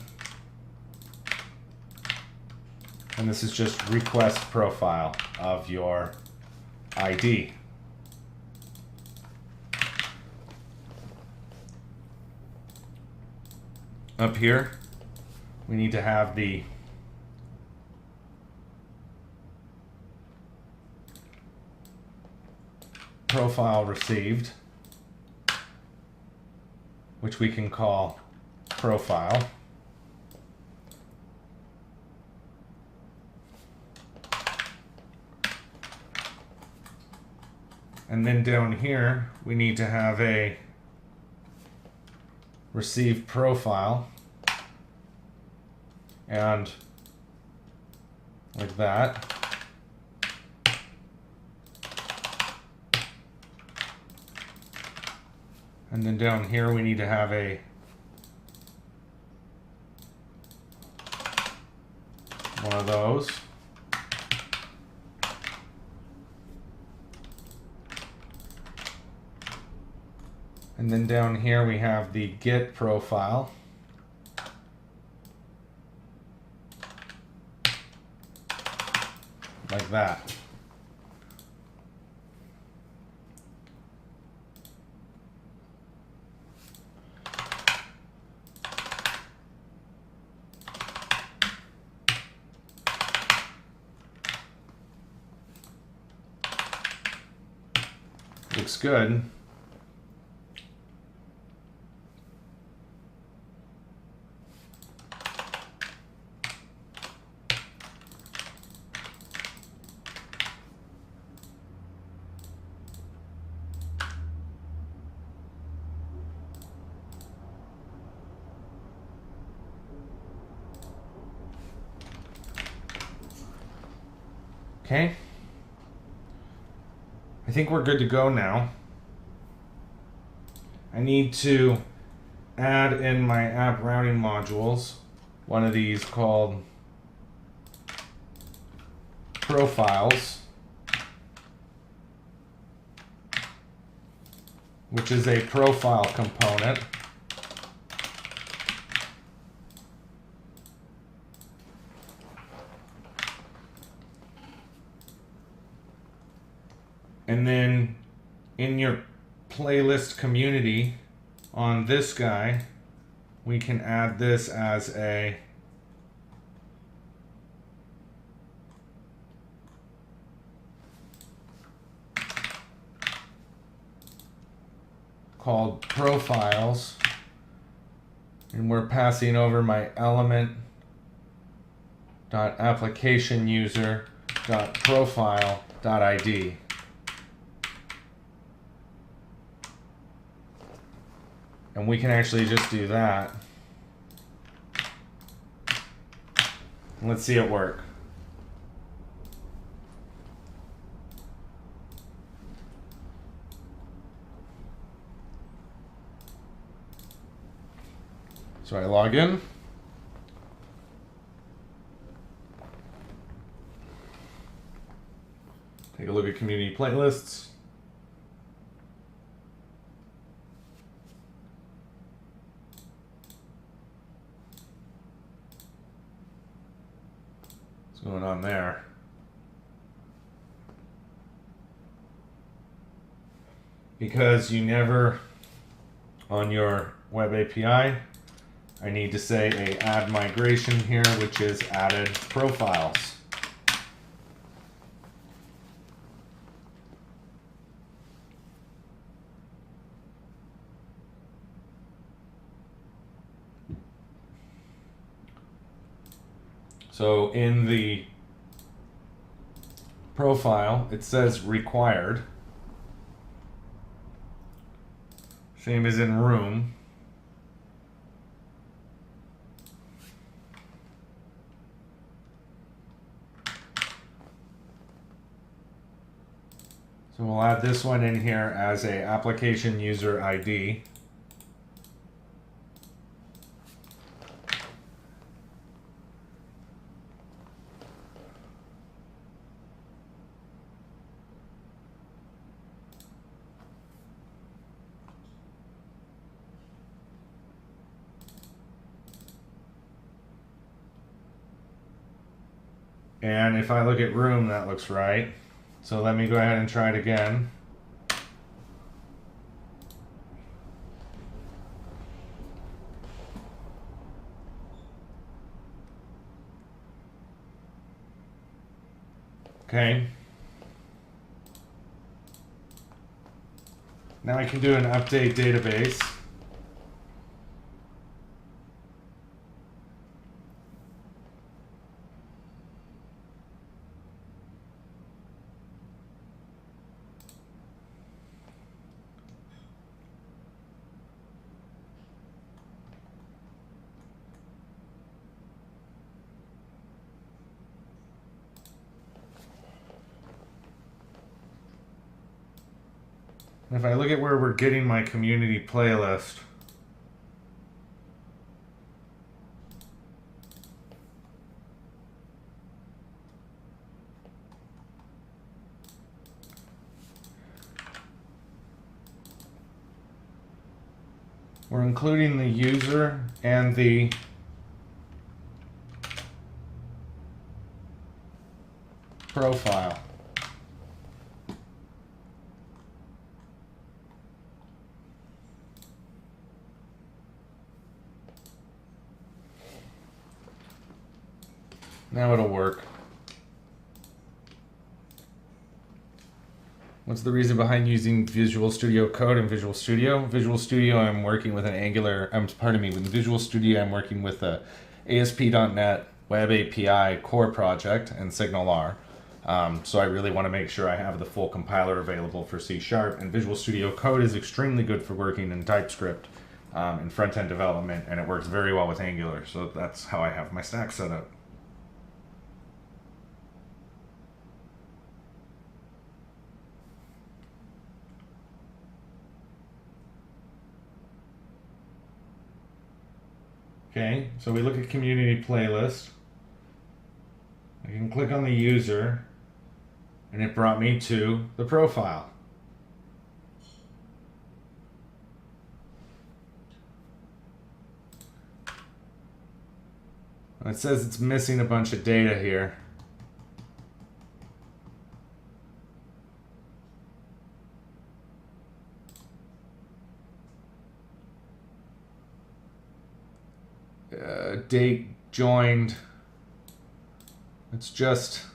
And this is just request profile of your ID. Up here, we need to have the profile received, which we can call profile. And then down here, we need to have a receive profile, and like that. And then down here, we need to have a one of those. And then down here we have the get profile. Like that. Looks good. Okay. I think we're good to go now. I need to add in my app routing modules one of these called profiles, which is a profile component. And then in your playlist community on this guy, we can add this as a called profiles, and we're passing over my element.applicationuser.profile.id. And we can actually just do that. Let's see it work. So I log in. Take a look at community playlists. What's going on there? Because you never, on your web API, I need to say a add migration here, which is added profiles. So in the profile, it says required. Same as in room. So we'll add this one in here as a application user ID. And if I look at room, that looks right. So let me go ahead and try it again. Okay. Now I can do an update database. If I look at where we're getting my community playlist, we're including the user and the profile. Now it'll work. What's the reason behind using Visual Studio Code in Visual Studio? Visual Studio, I'm working with an Angular, with Visual Studio, I'm working with a ASP.NET Web API core project and SignalR. So I really want to make sure I have the full compiler available for C#, and Visual Studio Code is extremely good for working in TypeScript in front-end development, and it works very well with Angular. So that's how I have my stack set up. Okay, so we look at community playlist. I can click on the user, and it brought me to the profile. It says it's missing a bunch of data here. Date joined. Let's just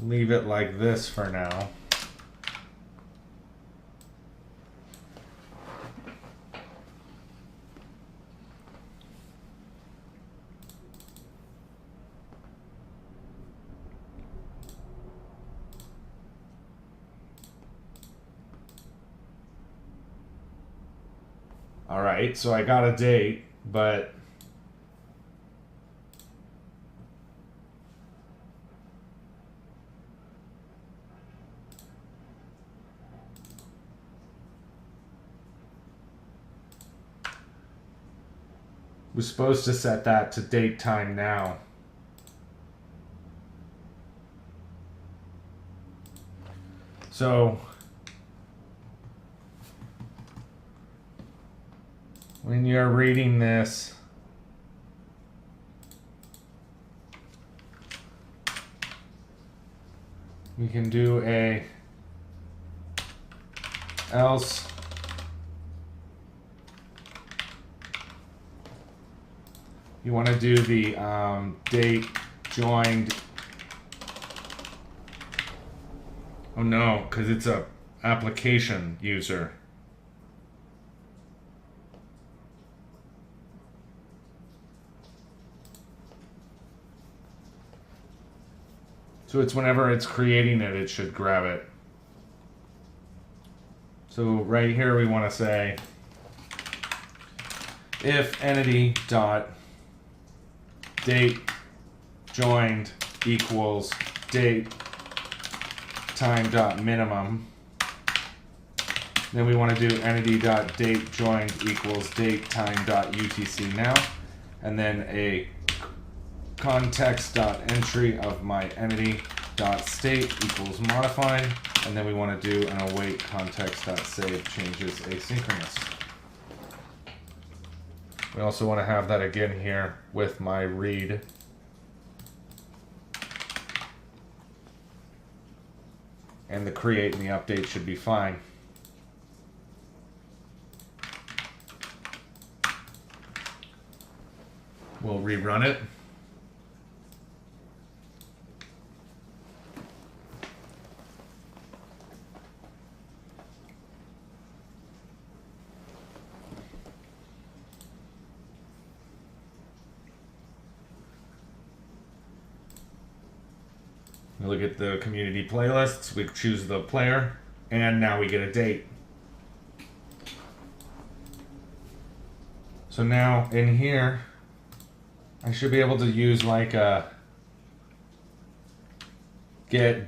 leave it like this for now. All right, so I got a date, but we're supposed to set that to date time now. So when you're reading this, we can do a else you want to do the date joined. Oh no, because it's a application user. So it's whenever it's creating it, it should grab it. So right here we want to say if entity dot date joined equals date time dot minimum. Then we want to do entity dot date joined equals date time dot UTC now, and then a context dot entry of my entity dot state equals modified, and then we want to do an await context dot save changes asynchronous. We also want to have that again here with my read. And the create and the update should be fine. We'll rerun it. We look at the community playlists, we choose the player, and now we get a date. So now in here, I should be able to use like a get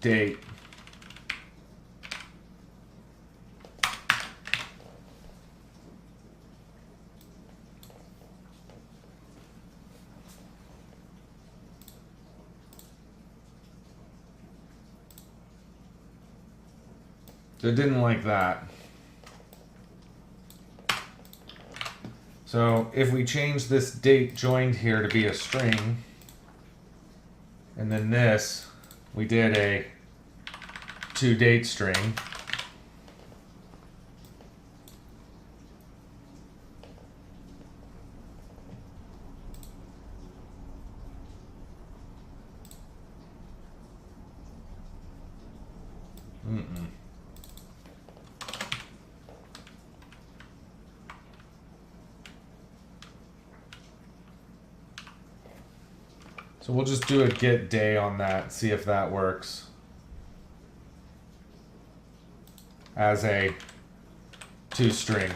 date. So it didn't like that. So if we change this date joined here to be a string, and then this, we did a toDate string. So we'll just do a get day on that, see if that works as a toString.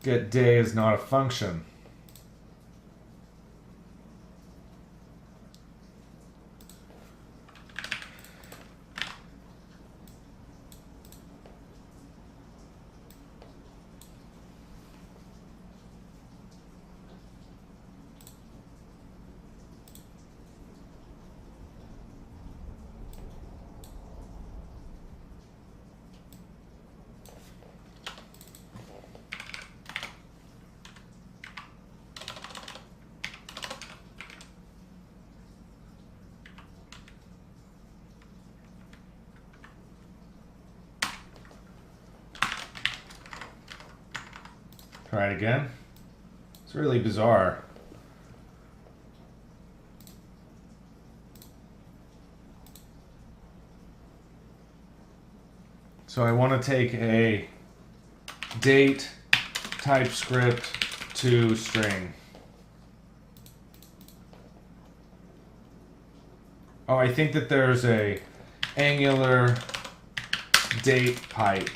get day is not a function. Try it again. It's really bizarre. So I want to take a date TypeScript to string. Oh, I think that there's a Angular date pipe.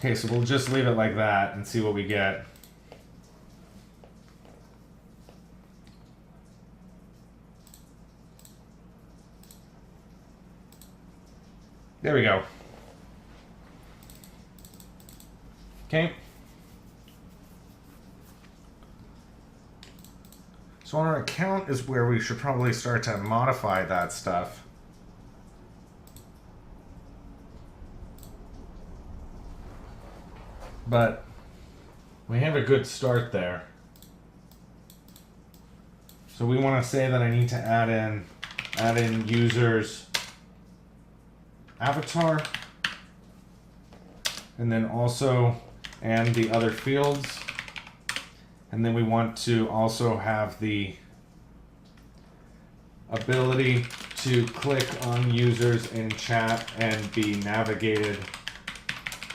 Okay, so we'll just leave it like that and see what we get. There we go. Okay. So on our account is where we should probably start to modify that stuff. But we have a good start there. So we want to say that I need to add in users avatar, and then also and the other fields, and then we want to also have the ability to click on users in chat and be navigated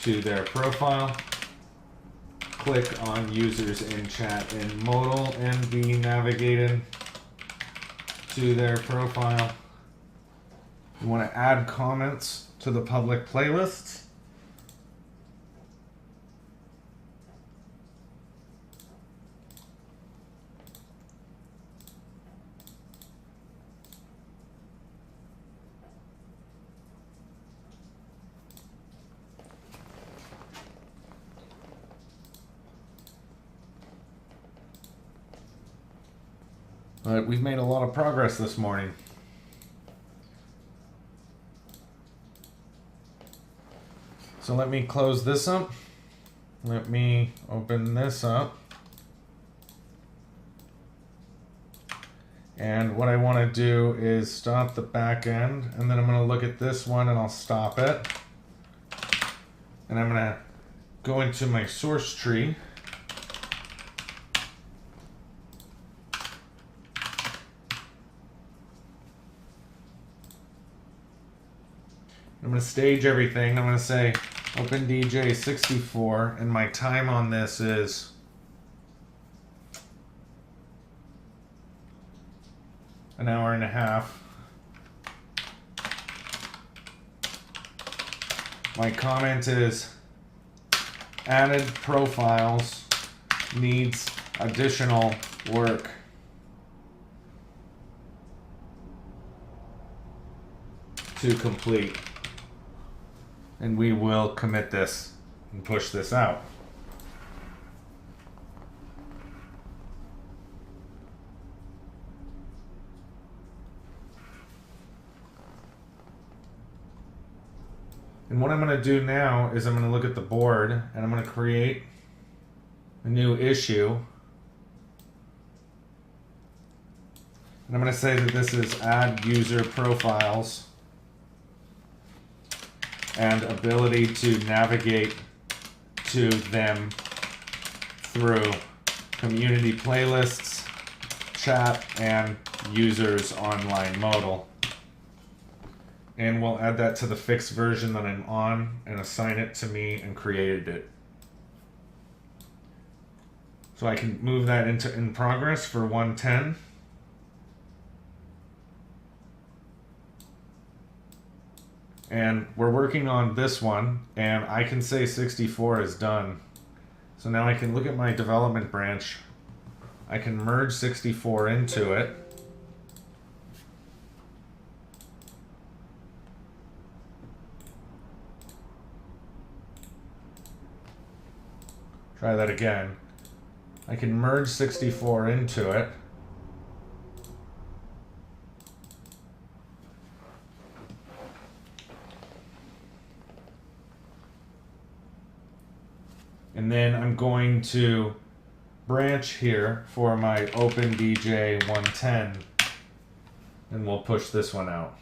to their profile. Click on users in chat in modal and be navigated to their profile. You want to add comments to the public playlists. But we've made a lot of progress this morning. So let me close this up. Let me open this up. And what I want to do is stop the back end, and then I'm going to look at this one and I'll stop it. And I'm going to go into my source tree. I'm going to stage everything. I'm going to say OpenDJ64, and my time on this is an hour and a half. My comment is added profiles needs additional work. To complete. And we will commit this and push this out. And what I'm going to do now is I'm going to look at the board and I'm going to create a new issue. And I'm going to say that this is add user profiles and ability to navigate to them through community playlists, chat, and users online modal. And we'll add that to the fixed version that I'm on and assign it to me and created it. So I can move that into in progress for 110. And we're working on this one, and I can say 64 is done. So now I can look at my development branch. I can merge 64 into it. Try that again. I can merge 64 into it. And then I'm going to branch here for my OpenDJ 110, and we'll push this one out.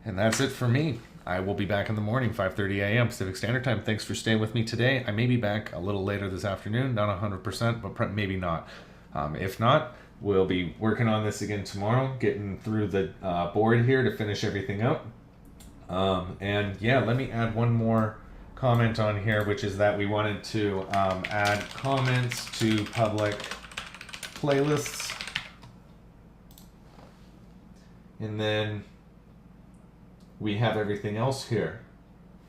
And that's it for me. I will be back in the morning, 5:30 a.m. Pacific Standard Time. Thanks for staying with me today. I may be back a little later this afternoon, not 100%, but maybe not. If not, we'll be working on this again tomorrow, getting through the board here to finish everything out. And yeah, let me add one more comment on here, which is that we wanted to add comments to public playlists. And then we have everything else here.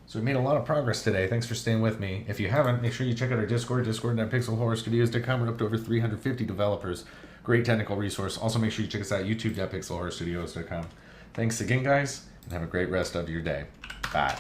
So we made a lot of progress today. Thanks for staying with me. If you haven't, make sure you check out our Discord, discord.pixelhorrorstudios.com. We're up to over 350 developers. Great technical resource. Also, make sure you check us out, youtube.pixelhorrorstudios.com. Thanks again, guys, and have a great rest of your day. Bye.